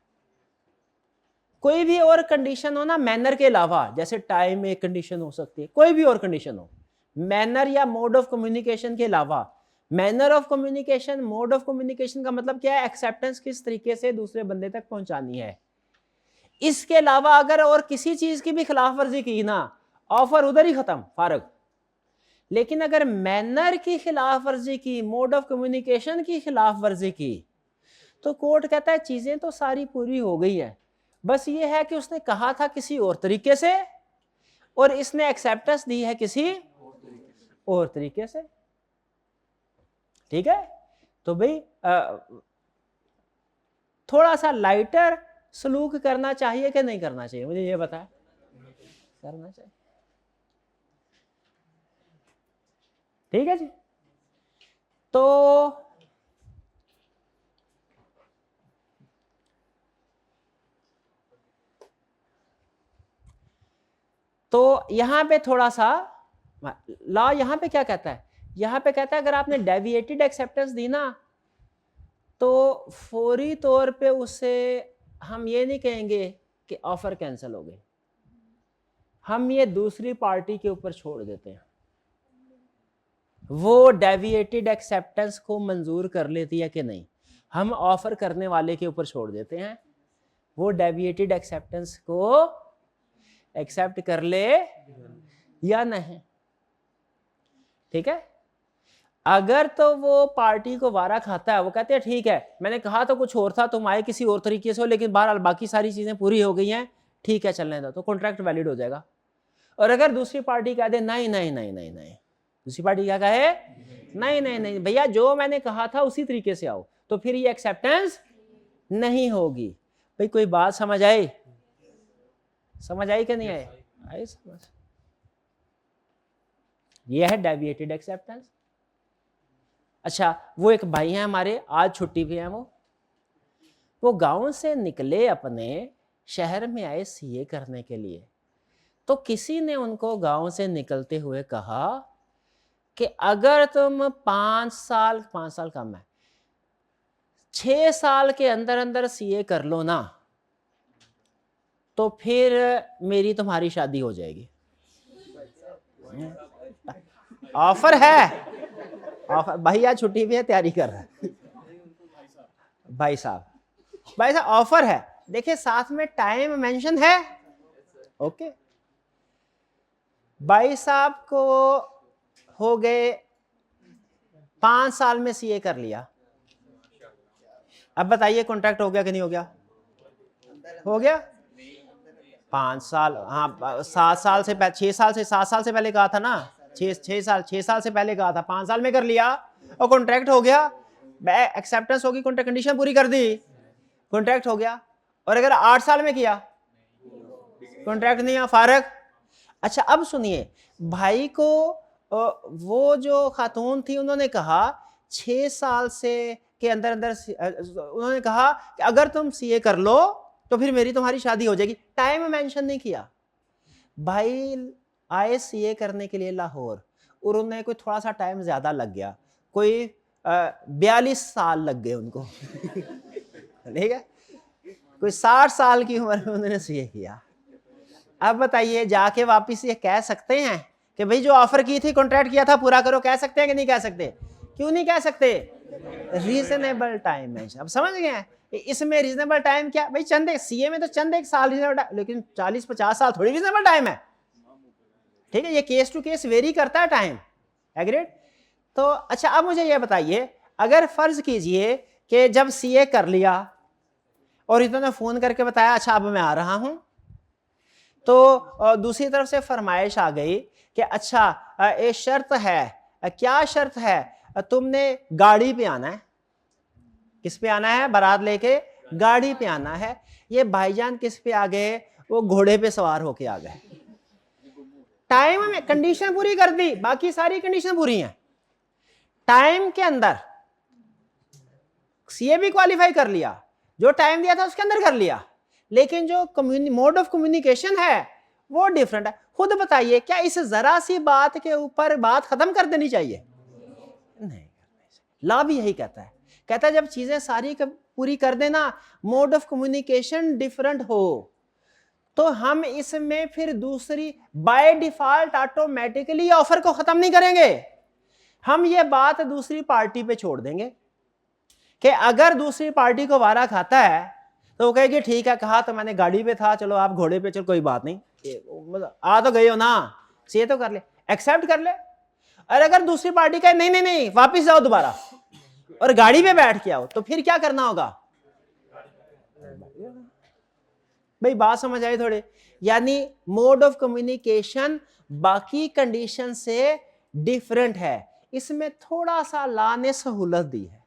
कोई भी और कंडीशन हो ना मैनर के अलावा, जैसे टाइम एक कंडीशन हो सकती है, कोई भी और कंडीशन हो, मैनर या मोड ऑफ कम्युनिकेशन के अलावा। Manner of communication, mode of communication का मतलब क्या है? एक्सेप्टेंस किस तरीके से दूसरे बंदे तक पहुंचानी है। इसके अलावा अगर और किसी चीज की भी खिलाफ वर्जी की ना, ऑफर उधर ही खत्म, फारग। लेकिन अगर मैनर की खिलाफ वर्जी की, मोड ऑफ कम्युनिकेशन की खिलाफ वर्जी की, तो कोर्ट कहता है चीजें तो सारी पूरी हो गई है, बस ये है कि उसने कहा था किसी और तरीके से और इसने एक्सेप्टेंस दी है किसी और तरीके से। ठीक है? तो भाई थोड़ा सा लाइटर सलूक करना चाहिए कि नहीं करना चाहिए? मुझे ये बताएं। करना चाहिए। ठीक है जी। तो यहां पे थोड़ा सा लॉ यहां पे क्या कहता है? यहां पे कहता है अगर आपने डेविएटेड एक्सेप्टेंस दी ना, तो फौरी तौर पे उससे हम ये नहीं कहेंगे कि ऑफर कैंसिल हो गई, हम ये दूसरी पार्टी के ऊपर छोड़ देते हैं। वो डेविएटेड एक्सेप्टेंस को मंजूर कर लेती है कि नहीं, हम ऑफर करने वाले के ऊपर छोड़ देते हैं, वो डेविएटेड एक्सेप्टेंस को एक्सेप्ट कर ले या नहीं। ठीक है? अगर तो वो पार्टी को वारा खाता है, वो कहते हैं ठीक है मैंने कहा तो कुछ और था, तुम आए किसी और तरीके से हो, लेकिन बहरहाल बाकी सारी चीजें पूरी हो गई हैं, ठीक है चलने दो, तो कॉन्ट्रैक्ट वैलिड हो जाएगा। और अगर दूसरी पार्टी कह दे नहीं नहीं नहीं नहीं नहीं, दूसरी पार्टी क्या कहे? नहीं नहीं नहीं भैया, जो मैंने कहा था उसी तरीके से आओ, तो फिर ये एक्सेप्टेंस नहीं होगी। भाई कोई बात समझ आई? समझ आई कि नहीं आई? आई समझ। ये है डेविएटेड एक्सेप्टेंस। अच्छा, वो एक भाई हैं हमारे, आज छुट्टी पे हैं, वो गांव से निकले, अपने शहर में आए सीए करने के लिए। तो किसी ने उनको गांव से निकलते हुए कहा कि अगर तुम 5 साल कम है, 6 साल के अंदर अंदर सीए कर लो ना, तो फिर मेरी तुम्हारी शादी हो जाएगी। ऑफर है, ऑफर। भैया छुट्टी भी है, तैयारी कर रहा है भाई साहब ऑफर है। देखिए साथ में टाइम मेंशन है। ओके, भाई साहब को हो गए 5 साल में सीए कर लिया। अब बताइए कॉन्ट्रैक्ट हो गया कि नहीं हो गया? हो गया। 5 साल, हाँ 7 साल से 6 साल से 7 साल से पहले कहा था ना, 6 साल से पहले कहा था, 5 साल में कर लिया और कॉन्ट्रैक्ट हो गया, एक्सेप्टेंस होगी, कॉन्ट्रैक्ट कंडीशन पूरी कर दी, कॉन्ट्रैक्ट हो गया। और अगर 8 साल में किया, कॉन्ट्रैक्ट नहीं है, फारग। अच्छा अब सुनिए, भाई को वो जो खातून थी उन्होंने कहा 6 साल से के अंदर अंदर, उन्होंने कहा कि अगर तुम सीए कर लो तो फिर मेरी तुम्हारी शादी हो जाएगी। टाइम मेंशन नहीं किया। भाई आए सीए करने के लिए लाहौर, और उन्हें कोई थोड़ा सा टाइम ज्यादा लग गया, कोई 42 साल लग गए उनको ठीक है, कोई 60 साल की उम्र में उन्होंने सीए किया। अब बताइए, जाके वापिस ये कह सकते हैं कि भाई जो ऑफर की थी, कॉन्ट्रैक्ट किया था, पूरा करो? कह सकते हैं कि नहीं कह सकते? क्यों नहीं कह सकते? रीजनेबल टाइम है। अब समझ गए हैं? इसमें रीजनेबल टाइम क्या भाई, चंद एक सीए में तो चंद एक साल रीजनेबल टाइम, लेकिन 40-50 साल थोड़ी रीजनेबल टाइम है। ठीक है, ये केस टू केस वेरी करता है टाइम। एग्रीड? तो अच्छा, अब मुझे ये बताइए, अगर फर्ज कीजिए कि जब सीए कर लिया और इन्होंने फोन करके बताया अच्छा अब मैं आ रहा हूं, तो दूसरी तरफ से फरमाइश आ गई कि अच्छा एक शर्त है, क्या शर्त है, तुमने गाड़ी पे आना है। किस पे आना है? बारात लेके गाड़ी पे आना है। ये भाईजान किस पे आ गए? वो घोड़े पे सवार होके आ गए। टाइम में कंडीशन पूरी कर दी, बाकी सारी कंडीशन पूरी हैं। टाइम के अंदर सीए भी क्वालिफाई कर लिया, जो टाइम दिया था उसके अंदर कर लिया, लेकिन जो मोड ऑफ कम्युनिकेशन है वो डिफरेंट है। खुद बताइए, क्या इस जरा सी बात के ऊपर बात खत्म कर देनी चाहिए? नहीं। लॉ भी यही कहता है, कहता है जब चीजें सारी पूरी कर देना, मोड ऑफ कम्युनिकेशन डिफरेंट हो, तो हम इसमें फिर दूसरी बाय डिफॉल्ट ऑटोमेटिकली ऑफर को खत्म नहीं करेंगे। हम ये बात दूसरी पार्टी पे छोड़ देंगे कि अगर दूसरी पार्टी को वारा खाता है तो वो कहेगी ठीक है, कहा तो मैंने गाड़ी पे था, चलो आप घोड़े पे, चलो कोई बात नहीं, आ तो गए हो ना, से तो कर ले, एक्सेप्ट कर ले। और अगर दूसरी पार्टी कहे नहीं नहीं नहीं वापिस जाओ दोबारा और गाड़ी पे बैठ के आओ, तो फिर क्या करना होगा? भाई बात समझ आई थोड़े? यानी मोड ऑफ कम्युनिकेशन बाकी कंडीशन से डिफरेंट है, इसमें थोड़ा सा लॉ ने सहूलत दी है।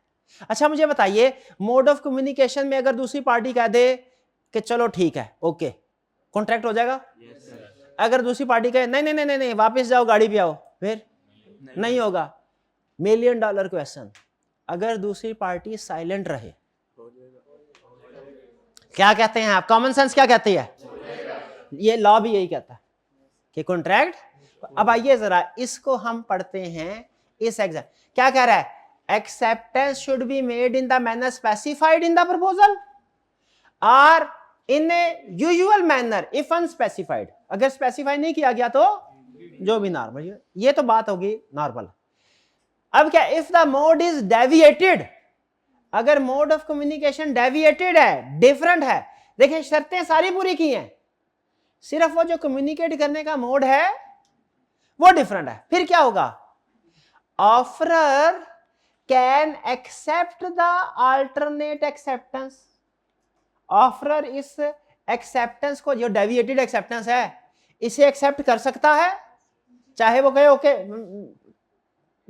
अच्छा मुझे बताइए, मोड ऑफ कम्युनिकेशन में अगर दूसरी पार्टी कह दे कि चलो ठीक है ओके, कॉन्ट्रैक्ट हो जाएगा? अगर दूसरी पार्टी कहे नहीं नहीं नहीं नहीं वापस जाओ गाड़ी पे आओ, फिर नहीं होगा। $1,000,000 क्वेश्चन, अगर दूसरी पार्टी साइलेंट रहे, क्या कहते हैं आप? कॉमन सेंस क्या कहती है? ये लॉ भी यही कहता है कि कॉन्ट्रैक्ट। अब आइए जरा इसको हम पढ़ते हैं। इस एग्जाम क्या कह रहा है? Acceptance should be made in the manner specified in the proposal और इन ए यूजुअल मैनर इफ अनस्पेसिफाइड। अगर स्पेसिफाई नहीं किया गया तो जो भी नॉर्मल, ये तो बात होगी नॉर्मल। अब क्या, if the mode is deviated, अगर मोड ऑफ कम्युनिकेशन डेविएटेड है, डिफरेंट है, देखिए शर्तें सारी पूरी की हैं, सिर्फ वो जो कम्युनिकेट करने का मोड है वो डिफरेंट है, फिर क्या होगा? Offeror can accept the alternate acceptance. Offeror इस एक्सेप्टेंस को, जो डेविएटेड एक्सेप्टेंस है, इसे एक्सेप्ट कर सकता है, चाहे वो कहे ओके,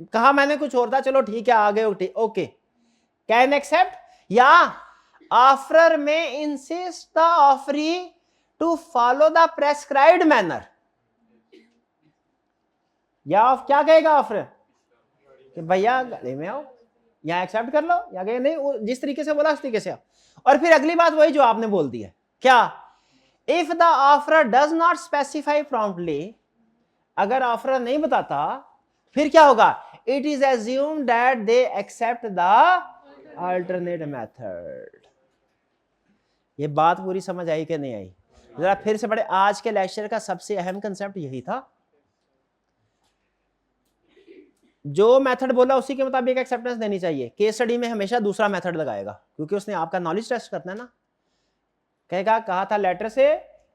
कहा मैंने कुछ और था, चलो ठीक है आ गए ओके, कैन एक्सेप्ट, या ऑफरर में insist the offeree to follow the prescribed manner. या क्या कहेगा ऑफरर कि भैया गाड़ी में आओ, या एक्सेप्ट कर लो, या कहे नहीं जिस तरीके से बोला उस तरीके से आओ। और फिर अगली बात वही जो आपने बोल दी है, क्या? If the offeror does not specify promptly, अगर ऑफरर नहीं बताता फिर क्या होगा? It is assumed that they accept the alternate method. ये बात पूरी समझ आई कि नहीं आई? जरा फिर से पढ़े। आज के लेक्चर का सबसे अहम कंसेप्ट यही था, जो मेथड बोला उसी के मुताबिक एक्सेप्टेंस देनी चाहिए। केस स्टडी में हमेशा दूसरा मेथड लगाएगा, क्योंकि उसने आपका नॉलेज टेस्ट करना है ना। कहेगा कहा था लेटर से,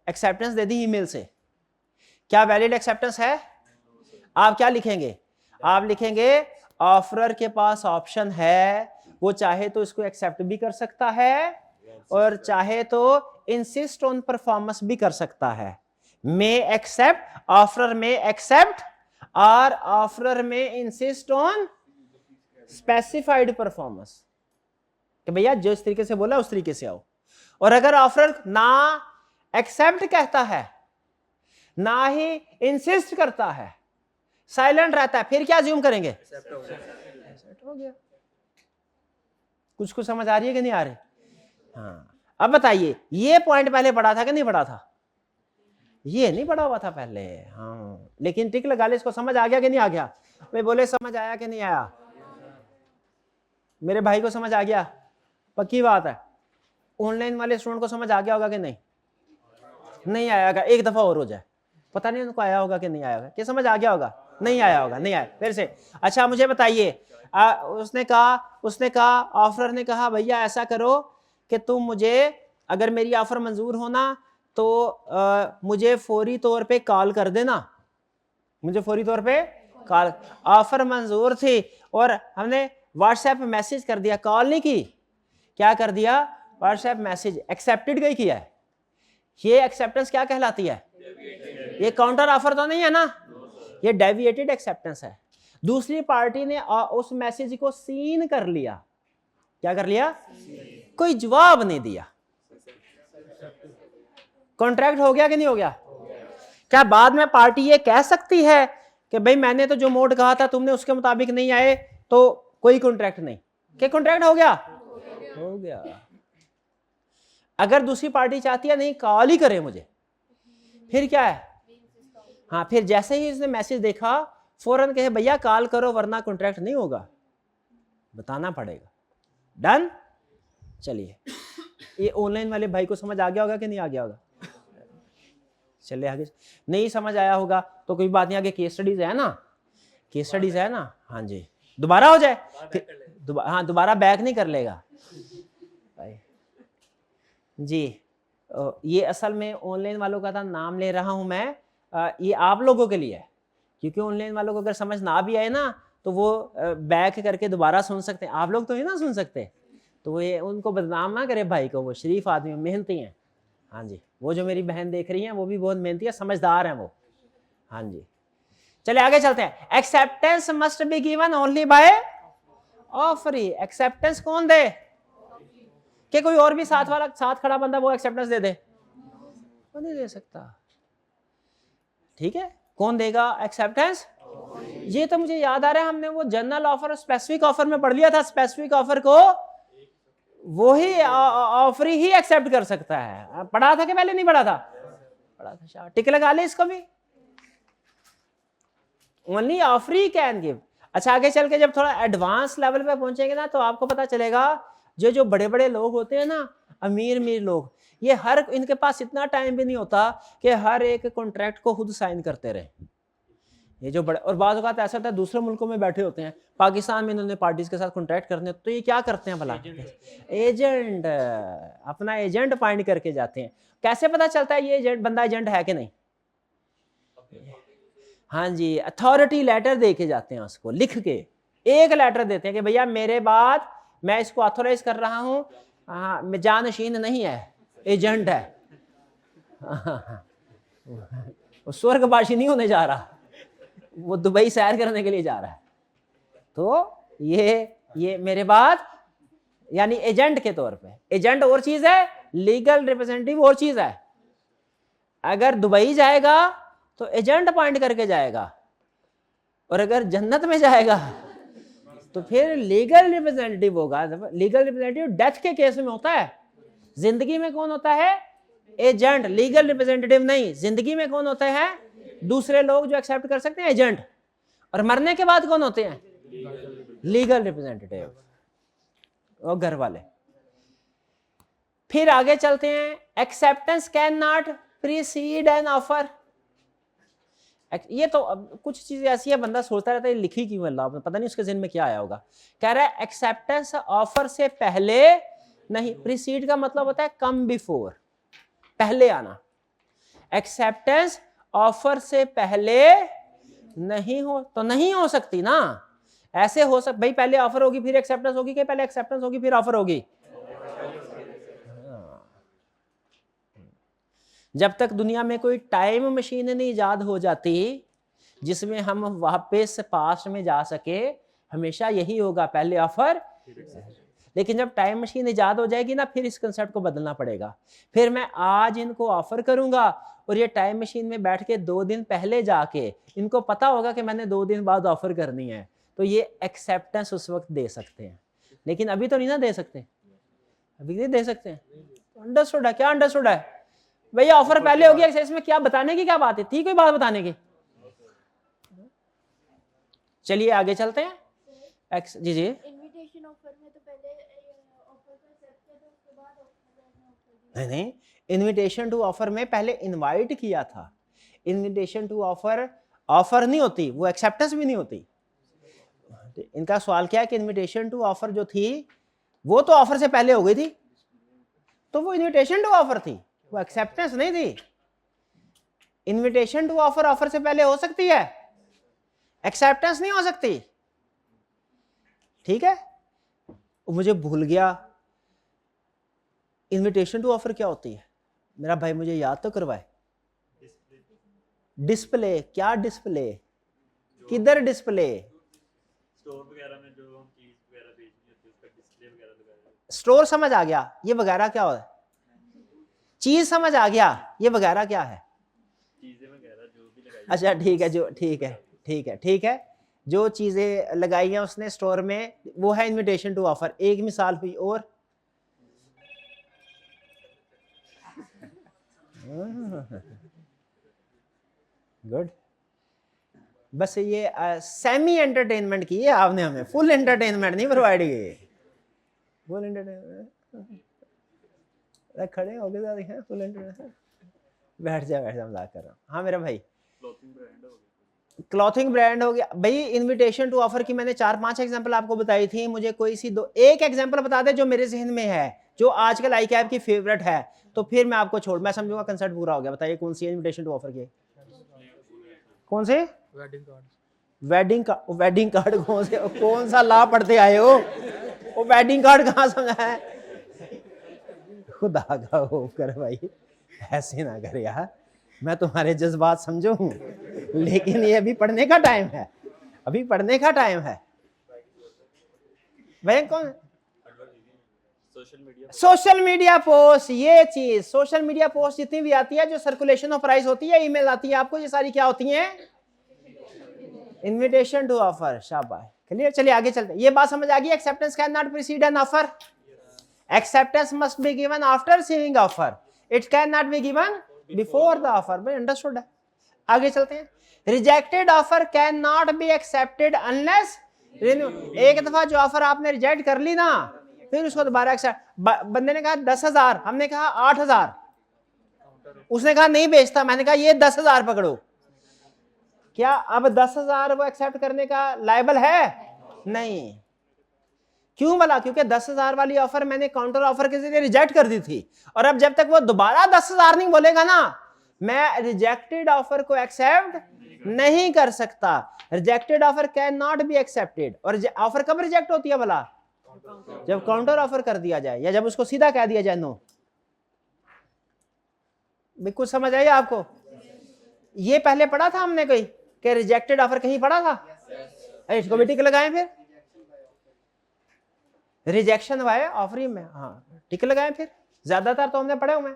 एक्सेप्टेंस दे दी ईमेल से, क्या वैलिड एक्सेप्टेंस है? आप क्या लिखेंगे? आप लिखेंगे ऑफरर के पास ऑप्शन है, वो चाहे तो इसको एक्सेप्ट भी कर सकता है और चाहे तो इंसिस्ट ऑन परफॉर्मेंस भी कर सकता है। मे एक्सेप्ट, ऑफरर में एक्सेप्ट, और ऑफरर में इंसिस्ट ऑन स्पेसिफाइड परफॉर्मेंस, कि भैया जो इस तरीके से बोला उस तरीके से आओ। और अगर ऑफरर ना एक्सेप्ट कहता है, ना ही इंसिस्ट करता है, साइलेंट रहता है, फिर क्या ज्यूम करेंगे? एक्सेप्ट हो गया। कुछ कुछ समझ आ रही है कि नहीं आ रही? हाँ, अब बताइए, ये पॉइंट पहले पढ़ा था कि नहीं पढ़ा था? ये नहीं पढ़ा हुआ था पहले। हाँ, लेकिन टिक लगा ले, इसको समझ आ गया कि नहीं आ गया? भाई बोले समझ आया कि नहीं आया? मेरे भाई को समझ आ गया? पक्की बात है। ऑनलाइन वाले स्टूडेंट को समझ आ गया होगा कि नहीं? नहीं आया होगा, एक दफा और हो जाए, पता नहीं उनको आया होगा कि नहीं आया होगा। क्या समझ आ गया होगा? नहीं आया होगा, नहीं आया, फिर से। अच्छा मुझे बताइए, उसने कहा ऑफर ने कहा भैया ऐसा करो कि तुम मुझे, अगर मेरी ऑफर मंजूर होना तो मुझे फौरी तौर पे कॉल कर देना, मुझे फौरी तौर पे कॉल। ऑफर मंजूर थी और हमने व्हाट्सएप मैसेज कर दिया, कॉल नहीं की, क्या कर दिया, व्हाट्सएप मैसेज, एक्सेप्टेड गई किया है। ये एक्सेप्टेंस क्या कहलाती है, ये काउंटर ऑफर तो नहीं है ना, ये डेविएटेड एक्सेप्टेंस है। दूसरी पार्टी ने उस मैसेज को सीन कर लिया, क्या कर लिया, कोई जवाब नहीं दिया, कॉन्ट्रैक्ट हो गया कि नहीं हो गया। क्या बाद में पार्टी ये कह सकती है कि भाई मैंने तो जो मोड कहा था तुमने उसके मुताबिक नहीं आए तो कोई कॉन्ट्रैक्ट नहीं, क्या कॉन्ट्रैक्ट हो गया, हो गया। अगर दूसरी पार्टी चाहती है नहीं कॉल ही करे मुझे, फिर क्या है, हाँ फिर जैसे ही उसने मैसेज देखा फौरन कहे भैया कॉल करो वरना कॉन्ट्रैक्ट नहीं होगा, बताना पड़ेगा। डन। चलिए ये ऑनलाइन वाले भाई को समझ आ गया होगा कि नहीं आ गया होगा, चलिए आगे। नहीं समझ आया होगा तो कोई बात नहीं, आगे केस स्टडीज है ना, केस स्टडीज है ना, हाँ जी, दोबारा हो जाए, हाँ दोबारा बैक नहीं कर लेगा जी। ये असल में ऑनलाइन वालों का था, नाम ले रहा हूं मैं, ये आप लोगों के लिए है, क्योंकि ऑनलाइन वालों को अगर समझ ना भी आए ना तो वो बैक करके दोबारा सुन सकते हैं, आप लोग तो ही ना सुन सकते, तो वो ये उनको बदनाम ना करे भाई को, वो शरीफ आदमी मेहनती हैं, हाँ जी। वो जो मेरी बहन देख रही हैं वो भी बहुत मेहनती है, समझदार हैं वो, हाँ जी। चलिए आगे चलते हैं। Acceptance must be given only by offeree, acceptance कौन दे, कि कोई और भी साथ खड़ा बंदा वो एक्सेप्टेंस दे दे, वो नहीं दे सकता, ठीक है। कौन देगा एक्सेप्टेंस, ये तो मुझे याद आ रहा है हमने वो जनरल ऑफर स्पेसिफिक ऑफर में पढ़ लिया था, स्पेसिफिक ऑफर को वो ही ऑफरी ही एक्सेप्ट कर सकता है, पढ़ा था कि पहले नहीं पढ़ा था, पढ़ा था, टिक लगा ले इसको भी, ओनली ऑफरी कैन गिव। अच्छा आगे चल के जब थोड़ा एडवांस लेवल पे पहुंचेंगे ना तो आपको पता चलेगा जो बड़े बड़े लोग होते हैं ना, अमीर लोग, ये हर इनके पास इतना टाइम भी नहीं होता कि हर एक कॉन्ट्रैक्ट को खुद साइन करते रहे। ये जो बड़े, और बात औकात ऐसा होता है दूसरे मुल्कों में बैठे होते हैं, पाकिस्तान में इन्होंने पार्टीज के साथ कॉन्ट्रैक्ट करने, तो ये क्या करते हैं भला, एजेंट, अपना एजेंट पॉइंट करके जाते हैं। कैसे पता चलता है ये एजेंट बंदा एजेंट है कि नहीं, हाँ जी, अथॉरिटी लेटर दे के जाते हैं, उसको लिख के एक लेटर देते हैं कि भैया मेरे बाद मैं इसको ऑथोराइज कर रहा हूँ, हाँ मैं जानशीन नहीं है, एजेंट है, वो स्वर्गवासी नहीं होने जा रहा, वो दुबई सैर करने के लिए जा रहा है, तो ये मेरे बाद यानी एजेंट के तौर पे, एजेंट और चीज है, लीगल रिप्रेजेंटेटिव और चीज है। अगर दुबई जाएगा तो एजेंट अपॉइंट करके जाएगा, और अगर जन्नत में जाएगा तो फिर लीगल रिप्रेजेंटेटिव होगा। लीगल रिप्रेजेंटेटिव डेथ के केस में होता है, जिंदगी में कौन होता है, एजेंट, लीगल रिप्रेजेंटेटिव नहीं। जिंदगी में कौन होता है, दूसरे लोग जो एक्सेप्ट कर सकते हैं, एजेंट, और मरने के बाद कौन होते हैं, लीगल रिप्रेजेंटेटिव और घर वाले। फिर आगे चलते हैं, acceptance can not precede an offer. ये तो अब कुछ चीजें ऐसी है बंदा सोचता रहता है लिखी क्यों अल्लाह, पता नहीं उसके ज़हन में क्या आया होगा। कह रहा है एक्सेप्टेंस ऑफर से पहले नहीं, प्रीसीड का मतलब होता है कम बिफोर, पहले आना। एक्सेप्टेंस ऑफर से पहले नहीं हो तो नहीं हो सकती ना, ऐसे हो सक भाई पहले ऑफर होगी फिर एक्सेप्टेंस होगी, कि पहले एक्सेप्टेंस होगी फिर ऑफर होगी। जब तक दुनिया में कोई टाइम मशीन नहीं ईजाद हो जाती जिसमें हम वापस पास्ट में जा सके, हमेशा यही होगा, पहले ऑफर। लेकिन जब टाइम मशीन ईजाद हो जाएगी ना फिर इस कंसेप्ट को बदलना पड़ेगा। फिर मैं आज इनको ऑफर करूंगा और ये टाइम मशीन में बैठ के 2 दिन पहले जाके इनको पता होगा कि मैंने 2 दिन बाद ऑफर करनी है, तो ये एक्सेप्टेंस उस वक्त दे सकते हैं। लेकिन अभी तो नहीं ना दे सकते, अभी नहीं दे सकते। अंडरस्टूड है, क्या अंडरस्टूड है भैया, ऑफर पहले होगी, इसमें क्या बताने की क्या बात है, थी कोई बात बताने की। चलिए आगे चलते हैं। जी जी, इनविटेशन ऑफर में तो पहले ऑफर को एक्सेप्ट किया था, उसके बाद ऑफर नहीं, इनविटेशन टू ऑफर में पहले इनवाइट किया था। इनविटेशन टू ऑफर ऑफर नहीं होती, वो एक्सेप्टेंस भी नहीं होती। इनका सवाल क्या है कि इनविटेशन टू ऑफर जो थी वो तो ऑफर से पहले हो गई थी, तो वो इनविटेशन टू ऑफर थी, वो एक्सेप्टेंस नहीं थी। इनविटेशन टू ऑफर ऑफर से पहले हो सकती है, एक्सेप्टेंस नहीं हो सकती। ठीक है, मुझे भूल गया इनविटेशन टू ऑफर क्या होती है, मेरा भाई मुझे याद तो करवाए। डिस्प्ले, क्या डिस्प्ले, किधर डिस्प्ले? स्टोर वगैरह में जो हम चीज वगैरह बेचनी होती है उसका डिस्प्ले वगैरह लगाया। स्टोर समझ आ गया, ये वगैरह क्या होता है? चीज समझ आ गया, ये वगैरह क्या है? चीजें वगैरह जो भी लगाई। अच्छा ठीक है, जो ठीक है ठीक है ठीक है, जो चीजें लगाई हैं उसने स्टोर में, वो है इनविटेशन टू ऑफर। एक मिसाल हुई और गुड। बस ये सेमी एंटरटेनमेंट की है आपने, हमें फुल एंटरटेनमेंट नहीं प्रोवाइड की। फुल एंटरटेनमेंट खड़े हो गए देखें, फुल एंटरटेनमेंट। बैठ जा मजाक कर रहा हूँ। हाँ मेरा भाई, क्लॉथिंग ब्रांड हो गया। क्लॉथिंग ब्रांड हो गया भाई। इनविटेशन टू ऑफर की मैंने 4-5 एग्जांपल आपको बताई थी, मुझे कोई सी एक एग्जांपल बता दे जो मेरे जहन में है, जो आजकल आई कैब की फेवरेट है, तो फिर मैं आपको छोड़, मैं समझूंगा कंसेप्ट पूरा हो गया। बताइए कौन सी इनविटेशन टू ऑफर की? कौन से? वेडिंग कार्ड कौन से? कौन सा ला पढ़ते आए हो? वो वेडिंग कार्ड कहाँ समझा है? खुदा का हो कर भाई, ऐसे ना कर यार, मैं तुम्हारे जज्बात समझू, लेकिन ये अभी पढ़ने का टाइम है, अभी पढ़ने का टाइम है। वह कौन? सोशल मीडिया पोस्ट, ये चीज सोशल मीडिया पोस्ट जितनी भी आती है, जो सर्कुलेशन ऑफ प्राइस होती है, ईमेल आती है आपको, ये सारी क्या होती हैं? Invitation to offer. शाबाश, क्लियर। चलिए आगे चलते हैं। ये बात समझ आ गई, acceptance can not precede an offer, acceptance must be given after receiving offer, it can not be given before the offer. भाई अंडरस्टूड है। आगे चलते हैं। Rejected offer can not be accepted unless renew. एक दफा जो ऑफर आपने reject कर ली ना, फिर उसको दोबारा एक्सेप्ट। बंदे ने कहा 10,000, हमने कहा 8,000, उसने कहा नहीं बेचता, मैंने कहा ये 10,000 पकड़ो। क्या अब 10,000 वो एक्सेप्ट करने का लायबल है? नहीं। क्यों बोला? क्योंकि 10,000 वाली ऑफर मैंने काउंटर ऑफर के जरिए रिजेक्ट कर दी थी, और अब जब तक वो दोबारा 10,000 नहीं बोलेगा ना, मैं रिजेक्टेड ऑफर को एक्सेप्ट नहीं कर सकता। Rejected offer can not be accepted. और ऑफर कब रिजेक्ट होती है भला? जब काउंटर ऑफर कर दिया जाए, या जब उसको सीधा कह दिया जाए नो। बिल्कुल समझ आई आपको? ये पहले पढ़ा था हमने कोई कि रिजेक्टेड ऑफर कहीं पढ़ा था? इसको भी टिक लगाएं फिर। रिजेक्शन हुआ है ऑफर में, हाँ टिक लगाएं फिर, ज्यादातर तो हमने पढ़े हुए।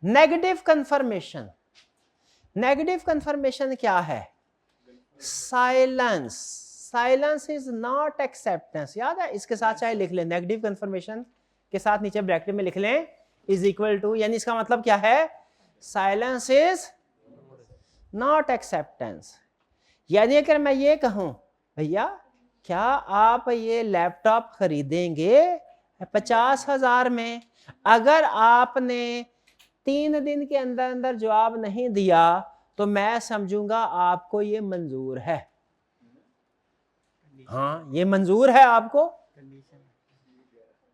Negative confirmation. नेगेटिव कंफर्मेशन क्या है? Silence. Silence is not acceptance. याद है? इसके साथ चाहे लिख लें, नेगेटिव कंफर्मेशन के साथ नीचे ब्रैकेट में लिख लें इज इक्वल टू, यानी इसका मतलब क्या है? Silence is not acceptance. यानी अगर मैं ये कहूं भैया क्या आप ये लैपटॉप खरीदेंगे 50,000 में, अगर आपने 3 दिन के अंदर अंदर जवाब नहीं दिया तो मैं समझूंगा आपको ये मंजूर है। हाँ ये मंजूर है आपको।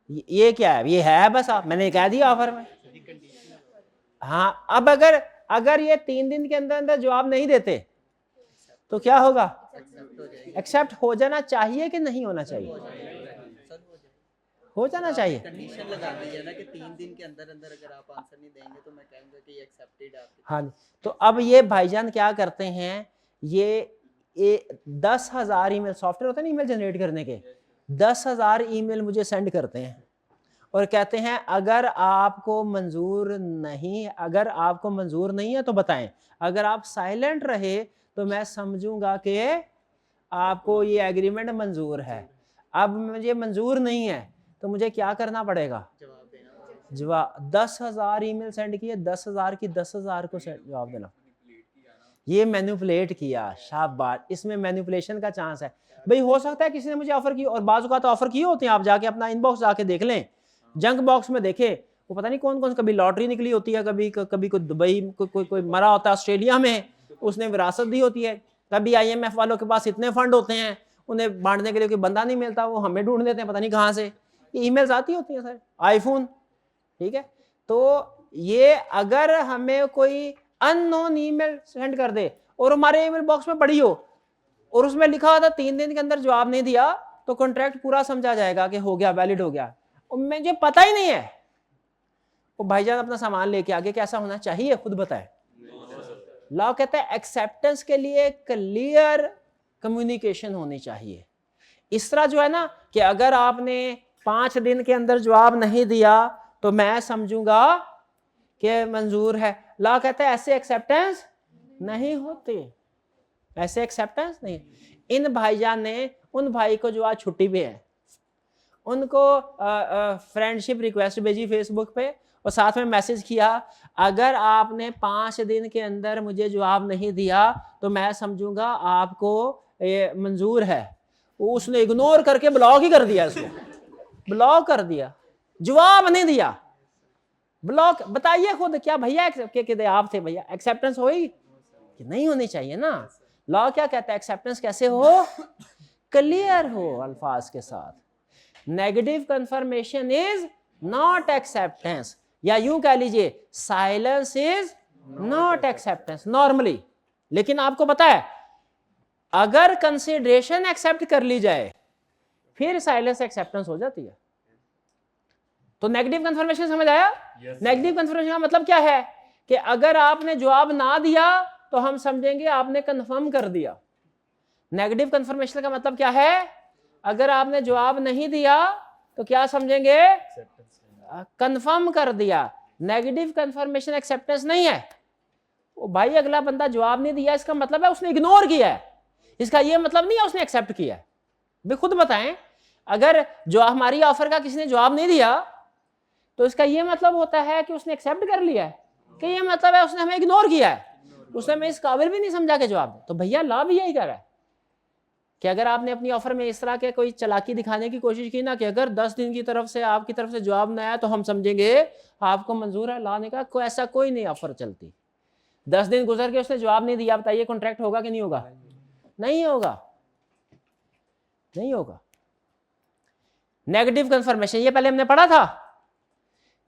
ये क्या है? ये है बस, आप मैंने कह दिया ऑफर में। हाँ अब अगर ये 3 दिन के अंदर अंदर जवाब नहीं देते तो क्या होगा? एक्सेप्ट हो जाना चाहिए कि नहीं होना चाहिए? हो जाना चाहिए। कंडीशन लगा दी है ना कि 3 दिन के अंदर अंदर अगर आप आंसर नहीं देंगे तो मैं कहूंगा कि ये एक्सेप्टेड है आपके। हाँ तो अब ये भाईजान क्या करते हैं, ये 10,000 ईमेल, सॉफ्टवेयर होता है ना ईमेल जनरेट करने के, 10,000 ईमेल मुझे सेंड करते हैं और कहते हैं अगर आपको मंजूर नहीं है तो बताएं, अगर आप साइलेंट रहे तो मैं समझूंगा कि आपको ये एग्रीमेंट मंजूर है। अब मुझे मंजूर नहीं है तो मुझे क्या करना पड़ेगा? जवाब देना। जवाब 10,000 ईमेल सेंड किए, 10,000 की 10,000 को जवाब देना। ये मैनिपुलेट किया। शाबाश, इसमें मैनिपुलेशन का चांस है। भाई हो सकता है किसी ने मुझे ऑफर की, और बाजू का तो ऑफर किए होते हैं, आप जाके अपना इनबॉक्स जाके देख लें, जंक बॉक्स में देखें, वो पता नहीं कौन कौन, कभी लॉटरी निकली होती है, कभी कोई दुबई, कोई मरा होता है ऑस्ट्रेलिया में, उसने विरासत दी होती है। कभी IMF वालों के पास इतने फंड होते हैं, उन्हें बांटने के लिए कोई बंदा नहीं मिलता, वो हमें ढूंढ लेते हैं पता नहीं कहाँ से। ये ईमेल्स आती होती हैं सर, आईफोन, ठीक है। तो ये अगर हमें कोई अननोन ईमेल सेंड कर दे और हमारे ईमेल बॉक्स में पड़ी हो और उसमें लिखा हुआ था 3 दिन के अंदर जवाब नहीं दिया, तो कॉन्ट्रैक्ट पूरा समझा जाएगा कि हो गया, वैलिड हो गया। और मुझे पता ही नहीं है, वो भाईजान अपना सामान लेके आगे कैसा होना चाहिए खुद बताए। लॉ कहता है एक्सेप्टेंस के लिए क्लियर कम्युनिकेशन होनी चाहिए। इस तरह जो है ना कि अगर आपने 5 दिन के अंदर जवाब नहीं दिया तो मैं समझूंगा कि मंजूर है। लॉ कहता है ऐसे एक्सेप्टेंस नहीं होते, ऐसे एक्सेप्टेंस नहीं। इन भाईजान ने उन भाई को जो आज छुट्टी पे है उनको फ्रेंडशिप रिक्वेस्ट भेजी फेसबुक पे और साथ में मैसेज किया, अगर आपने 5 दिन के अंदर मुझे जवाब नहीं दिया तो मैं समझूंगा आपको ये मंजूर है। वो उसने इग्नोर करके ब्लॉक ही कर दिया, इसको ब्लॉक कर दिया, जवाब नहीं दिया, ब्लॉक। बताइए खुद, क्या भैया के आप थे भैया, एक्सेप्टेंस हुई कि नहीं होनी चाहिए ना। लॉ क्या कहता है एक्सेप्टेंस कैसे हो, क्लियर हो अल्फाज के साथ। Negative confirmation is not acceptance, या यूं कह लीजिए silence is not acceptance normally. लेकिन आपको पता है अगर कंसिडरेशन एक्सेप्ट कर ली जाए फिर साइलेंस एक्सेप्टेंस हो जाती है। तो नेगेटिव कंफर्मेशन समझ आया? नेगेटिव कंफर्मेशन का मतलब क्या है कि अगर आपने जवाब ना दिया तो हम समझेंगे आपने कंफर्म कर दिया। नेगेटिव कंफर्मेशन का मतलब क्या है, अगर आपने जवाब नहीं दिया तो क्या समझेंगे, कंफर्म कर दिया। नेगेटिव कंफर्मेशन एक्सेप्टेंस नहीं है। वो भाई अगला बंदा जवाब नहीं दिया इसका मतलब है उसने इग्नोर किया है, इसका ये मतलब नहीं है उसने एक्सेप्ट किया है। भी खुद बताएं, अगर जो हमारी ऑफर का किसी ने जवाब नहीं दिया तो इसका ये मतलब होता है कि उसने एक्सेप्ट कर लिया है, कि ये मतलब है उसने हमें इग्नोर किया है, उसने हमें इस काबिल भी नहीं समझा के जवाब दे। तो भैया लॉ भी यही कर रहा है कि अगर आपने अपनी ऑफर में इस तरह के कोई चालाकी दिखाने की कोशिश की ना कि अगर 10 दिन की तरफ से आपकी तरफ से जवाब न आया तो हम समझेंगे आपको मंजूर है, लॉ ने कहा कोई ऐसा कोई नहीं ऑफर चलती। 10 दिन गुजर के उसने जवाब नहीं दिया, बताइए कॉन्ट्रैक्ट होगा कि नहीं होगा? नहीं होगा, नहीं होगा। नेगेटिव कंफर्मेशन ये पहले हमने पढ़ा था,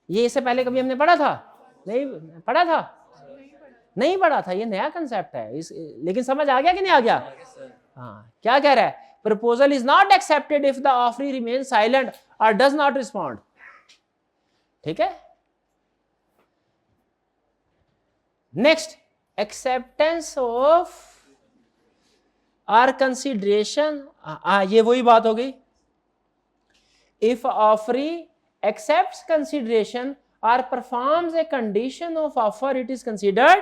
ये इससे पहले कभी हमने पढ़ा था? नहीं पढ़ा था, नहीं पढ़ा था, ये नया कंसेप्ट है। लेकिन समझ आ गया कि नहीं आ गया? हाँ, क्या कह रहा है, proposal is not accepted if the offeree remain silent और डज नॉट रिस्पॉन्ड। ठीक है, next, acceptance of or consideration, ये वही बात हो गई। If offeree accepts consideration or performs a condition of offer, it is considered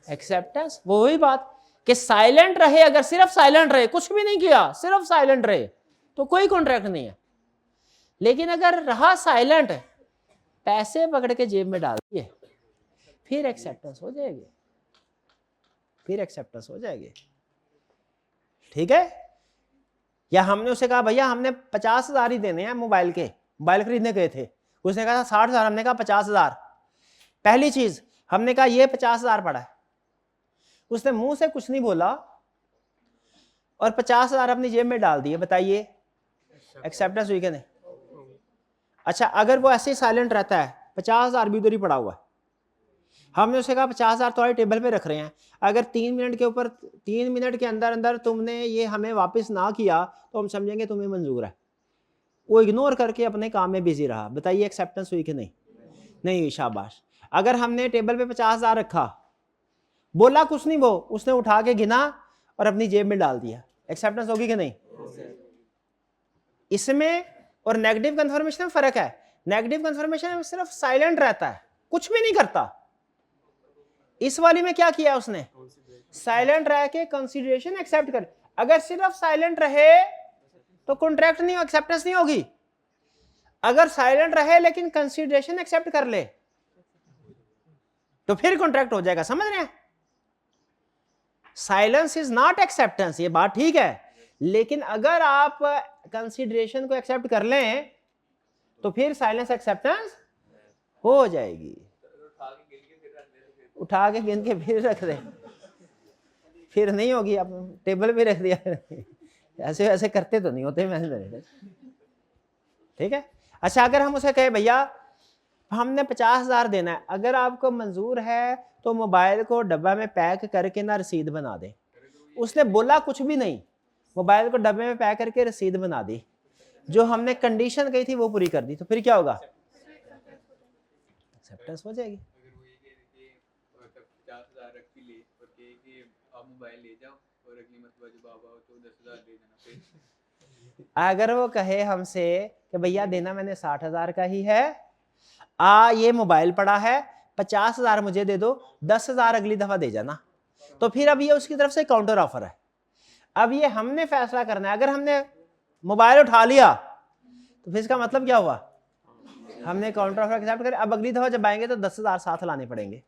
acceptance। वो वही बात कि साइलेंट रहे, अगर सिर्फ साइलेंट रहे, कुछ भी नहीं किया, सिर्फ साइलेंट रहे तो कोई कॉन्ट्रैक्ट नहीं है। लेकिन अगर रहा साइलेंट, पैसे पकड़ के जेब में डाल दिए, फिर एक्सेप्टेंस हो जाएगी, फिर एक्सेप्टेंस हो जाएगी। ठीक है, या हमने उसे कहा भैया हमने 50,000 ही देने हैं मोबाइल के, मोबाइल खरीदने गए थे, उसने कहा 60,000, हमने कहा 50,000। पहली चीज हमने कहा ये 50,000 पड़ा है, उसने मुंह से कुछ नहीं बोला और 50,000 अपनी जेब में डाल दिए, बताइए एक्सेप्टेंस हुई कि नहीं? अच्छा, अगर वो ऐसे ही साइलेंट रहता है, 50,000 भी उधर ही पड़ा हुआ है, हमने उसे कहा 50,000 तुम्हारे टेबल पे रख रहे हैं, अगर 3 मिनट के ऊपर 3 मिनट के अंदर अंदर तुमने ये हमें वापस ना किया तो हम समझेंगे तुम्हें मंजूर है। वो इग्नोर करके अपने काम में बिजी रहा, बताइए एक्सेप्टेंस हुई कि नहीं? नहीं हुई, शाबाश। अगर हमने टेबल पे 50,000 रखा, बोला कुछ नहीं, वो उसने उठा के गिना और अपनी जेब में डाल दिया, एक्सेप्टेंस होगी कि नहीं? इसमें और नेगेटिव कंफर्मेशन में फर्क है। नेगेटिव कंफर्मेशन में सिर्फ साइलेंट रहता है, कुछ भी नहीं करता। इस वाली में क्या किया उसने, साइलेंट रह के कंसीडरेशन एक्सेप्ट कर। अगर सिर्फ साइलेंट रहे तो कॉन्ट्रैक्ट नहीं, एक्सेप्टेंस नहीं होगी। अगर साइलेंट रहे लेकिन कंसीडरेशन एक्सेप्ट कर ले तो फिर कॉन्ट्रैक्ट हो जाएगा। समझ रहे हैं? साइलेंस इज नॉट एक्सेप्टेंस, ये बात ठीक है, लेकिन अगर आप कंसीडरेशन को एक्सेप्ट कर लें तो फिर साइलेंस एक्सेप्टेंस हो जाएगी। उठा के गिन के फिर रख दे। फिर नहीं होगी, अब टेबल पे रख दिया ऐसे ऐसे करते तो नहीं होते मैंने, ठीक है। अच्छा अगर हम उसे कहे भैया हमने 50,000 देना है, अगर आपको मंजूर है तो मोबाइल को डब्बा में पैक करके ना रसीद बना दे। उसने बोला कुछ भी नहीं, मोबाइल को डब्बे में पैक करके रसीद बना दी, जो हमने कंडीशन कही थी वो पूरी कर दी, तो फिर क्या होगा, एक्सेप्टेंस हो जाएगी। अगर वो ये कह रहे कि मतलब 50,000 रख के ले और कहे कि आप मोबाइल ले जाओ और अगली मरतबा जब आप आओ तो 10,000 दे देना फिर। अगर वो कहे हमसे कि भैया देना मैंने 60,000 का ही है, ये मोबाइल पड़ा है, 50,000 मुझे दे दो, 10,000 अगली दफा दे जाना, तो फिर अब ये उसकी तरफ से काउंटर ऑफर है। अब ये हमने फैसला करना है। अगर हमने मोबाइल उठा लिया तो फिर इसका मतलब क्या हुआ, हमने काउंटर ऑफर एक्सेप्ट कर, अब अगली दफा जब आएंगे तो 10,000 साथ लाने पड़ेंगे।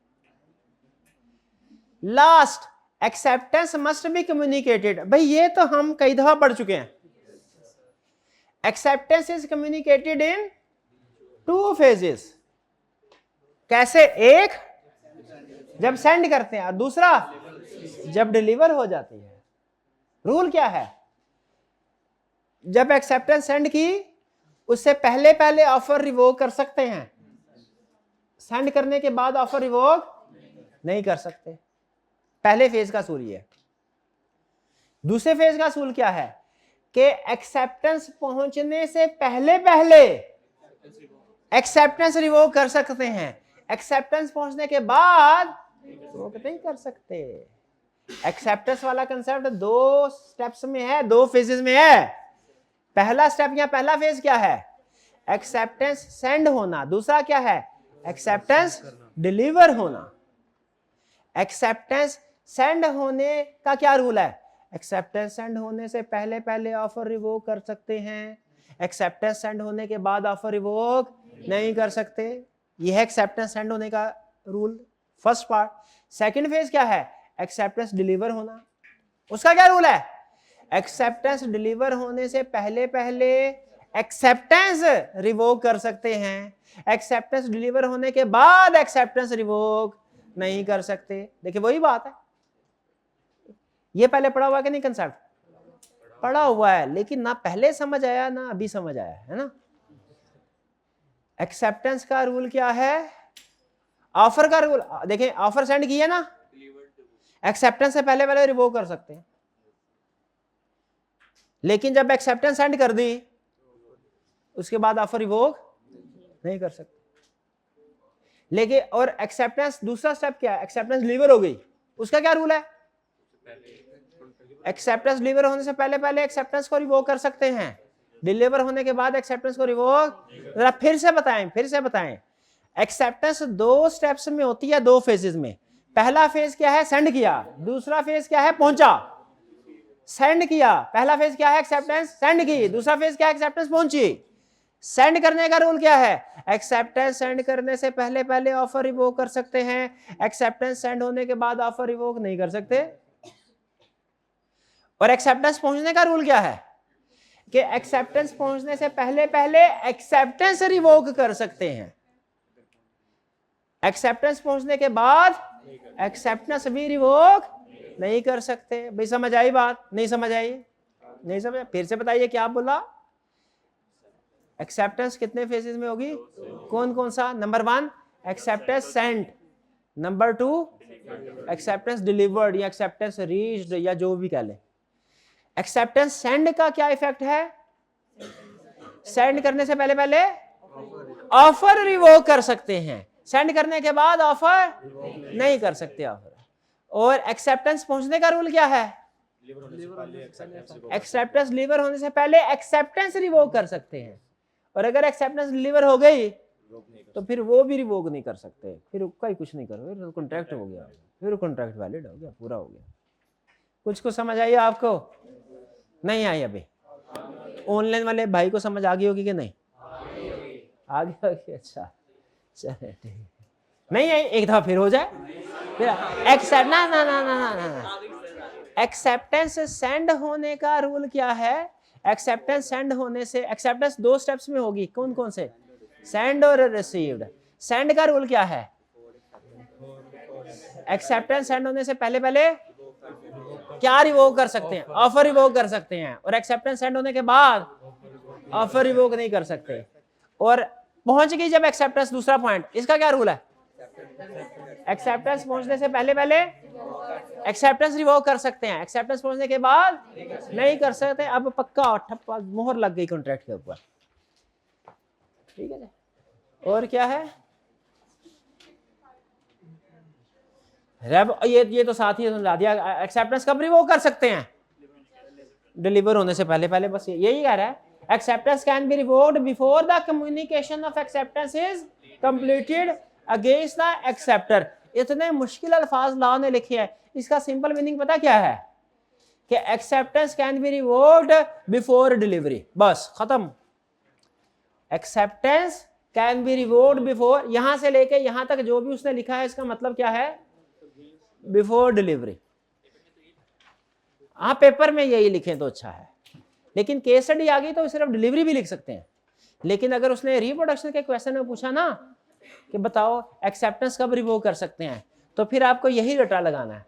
Last, acceptance must be communicated. भाई ये तो हम कई दफा पढ़ चुके हैं। Acceptance is communicated in 2 phases। कैसे, एक जब सेंड करते हैं और दूसरा जब डिलीवर हो जाती है। रूल क्या है, जब एक्सेप्टेंस सेंड की उससे पहले पहले ऑफर रिवोक कर सकते हैं, सेंड करने के बाद ऑफर रिवोक नहीं कर सकते। पहले फेज का असूल ये है। दूसरे फेज का असूल क्या है कि एक्सेप्टेंस पहुंचने से पहले पहले एक्सेप्टेंस रिवोक कर सकते हैं, एक्सेप्टेंस पहुंचने के बाद रिवोक नहीं कर सकते। एक्सेप्टेंस वाला कंसेप्ट 2 स्टेप्स में है, 2 फेजेस में है। पहला स्टेप या पहला फेज क्या है, एक्सेप्टेंस सेंड होना। दूसरा क्या है, एक्सेप्टेंस डिलीवर होना। एक्सेप्टेंस सेंड होने का क्या रूल है, एक्सेप्टेंस सेंड होने से पहले पहले ऑफर रिवोक कर सकते हैं, एक्सेप्टेंस सेंड होने के बाद ऑफर रिवोक नहीं कर सकते। यह है एक्सेप्टेंस सेंड होने का rule, first part. Second phase क्या है, एक्सेप्टेंस डिलीवर होना। उसका क्या रूल है, एक्सेप्टेंस डिलीवर होने से पहले पहले एक्सेप्टेंस रिवोक कर सकते हैं, एक्सेप्टेंस डिलीवर होने के बाद एक्सेप्टेंस रिवोक नहीं कर सकते। देखिए वही बात है, ये पहले पढ़ा हुआ है कि नहीं कंसेप्ट, पढ़ा हुआ है, लेकिन ना पहले समझ आया ना अभी समझ आया है ना। एक्सेप्टेंस का रूल क्या है, ऑफर का रूल देखें, ऑफर सेंड किया ना, एक्सेप्टेंस से पहले पहले रिवोक कर सकते हैं, लेकिन जब एक्सेप्टेंस सेंड कर दी उसके बाद ऑफर रिवोक नहीं कर सकते। लेकिन और एक्सेप्टेंस, दूसरा स्टेप क्या है, एक्सेप्टेंस डिलीवर हो गई, उसका क्या रूल है, एक्सेप्टेंस डिलीवर होने से पहले पहले एक्सेप्टेंस को रिवोक कर सकते हैं, डिलीवर होने के बाद एक्सेप्टेंस को रिवोक। जरा फिर से बताएं एक्सेप्टेंस 2 स्टेप्स में होती है, 2 फेजेस में। पहला फेज क्या है, सेंड किया। दूसरा फेज क्या है, पहुंचा। सेंड किया, पहला फेज क्या है, एक्सेप्टेंस सेंड की। दूसरा फेज क्या है, एक्सेप्टेंस पहुंची। सेंड करने का रूल क्या है, एक्सेप्टेंस सेंड करने से पहले पहले ऑफर रिवोक कर सकते हैं, एक्सेप्टेंस सेंड होने के बाद ऑफर रिवोक नहीं कर सकते। और एक्सेप्टेंस पहुंचने का रूल क्या है कि एक्सेप्टेंस पहुंचने से पहले पहले एक्सेप्टेंस रिवोक कर सकते हैं, एक्सेप्टेंस पहुंचने के बाद एक्सेप्टेंस भी रिवोक नहीं कर सकते। भाई समझ आई बात, नहीं समझ आई, नहीं समझ, फिर से बताइए क्या बोला। एक्सेप्टेंस कितने फेजेस में होगी, कौन कौन सा, number 1 acceptance send, number 2 acceptance delivered या एक्सेप्टेंस रीच्ड या जो भी कह ले। एक्सेप्टेंस सेंड का क्या इफेक्ट है, सेंड करने से पहले पहले ऑफर रिवोक कर सकते हैं, सेंड करने के बाद ऑफर नहीं कर सकते ऑफर। और एक्सेप्टेंस पहुंचने का रूल क्या है, एक्सेप्टेंस डिलीवर होने से पहले एक्सेप्टेंस रिवोक कर सकते हैं, और अगर एक्सेप्टेंस डिलीवर हो गई तो फिर वो भी रिवोक नहीं कर सकते, फिर उसका ही कुछ नहीं करोगे, फिर कॉन्ट्रैक्ट हो गया, फिर कॉन्ट्रैक्ट वैलिड हो गया, पूरा हो गया। कुछ को समझ आई आपको, नहीं आई अभी? ऑनलाइन वाले भाई को समझ आ गई होगी कि नहीं, आ गई होगी, अच्छा चले ठीक, नहीं आई एक दफा फिर हो जाए, फिर एक्सेप्ट ना ना ना ना ना ना। एक्सेप्टेंस सेंड होने का रूल क्या है, एक्सेप्टेंस सेंड होने से, एक्सेप्टेंस 2 स्टेप्स में होगी, कौन कौन से, सेंड और रिसीव्ड। सेंड का रूल क्या है, एक्सेप्टेंस सेंड होने से पहले पहले क्या रिवोक कर सकते हैं? ऑफर रिवोक कर सकते हैं, और एक्सेप्टेंस सेंड होने के बाद ऑफर रिवोक नहीं कर सकते। और पहुंच गई जब एक्सेप्टेंस, दूसरा पॉइंट, इसका क्या रूल है? एक्सेप्टेंस पहुंचने से पहले एक्सेप्टेंस रिवोक कर सकते हैं, एक्सेप्टेंस पहुंचने के बाद नहीं कर सकते। अब पक्का ठप्पा मोहर लग गई कॉन्ट्रैक्ट के ऊपर, ठीक है। और क्या है? ये तो साथ ही समझा दिया। एक्सेप्टेंस कब रिवोक कर सकते हैं? डिलीवर होने से पहले बस यही कह रहा है। Acceptance can be revoked before the communication of acceptance is completed against the acceptor. इतने मुश्किल अल्फाज लॉ ने लिखे हैं, इसका सिंपल मीनिंग पता क्या है? कि acceptance can be revoked before delivery, बस खत्म। Acceptance can be revoked before, यहां से लेके यहां तक जो भी उसने लिखा है इसका मतलब क्या है? Before delivery. हाँ, पेपर में यही लिखें तो अच्छा है, लेकिन केस स्टडी आ गई तो सिर्फ डिलीवरी भी लिख सकते हैं। लेकिन अगर उसने रिप्रोडक्शन के क्वेश्चन में पूछा ना कि बताओ एक्सेप्टेंस कब रिवोक कर सकते हैं, तो फिर आपको यही रटा लगाना है।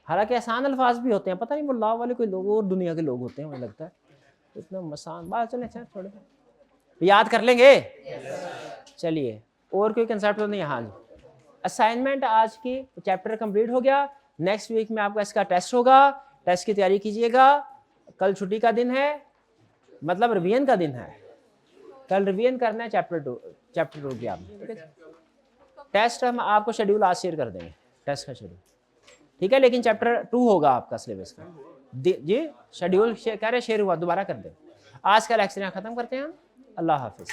हालांकि आसान अल्फाज भी होते हैं, पता नहीं वो लॉ वाले कोई लोग और दुनिया के लोग होते हैं, मुझे लगता है इतना आसान बात। चले थोड़े याद कर लेंगे। चलिए, और कोई कंसेप्ट तो नहीं? हाँ जी, असाइनमेंट आज की चैप्टर कंप्लीट हो गया। नेक्स्ट वीक में आपका इसका टेस्ट होगा, टेस्ट की तैयारी कीजिएगा। कल छुट्टी का दिन है, मतलब रिवीजन का दिन है। कल रिवीजन करना है चैप्टर 2 की आपने। टेस्ट हम आपको शेड्यूल आज शेयर कर देंगे, टेस्ट का शेड्यूल, ठीक है। लेकिन चैप्टर 2 होगा आपका सिलेबस का जी। शेड्यूल कह रहे शेयर हुआ, दोबारा कर दें। आज का लेक्चर यहाँ खत्म करते हैं हम। अल्लाह हाफिज़।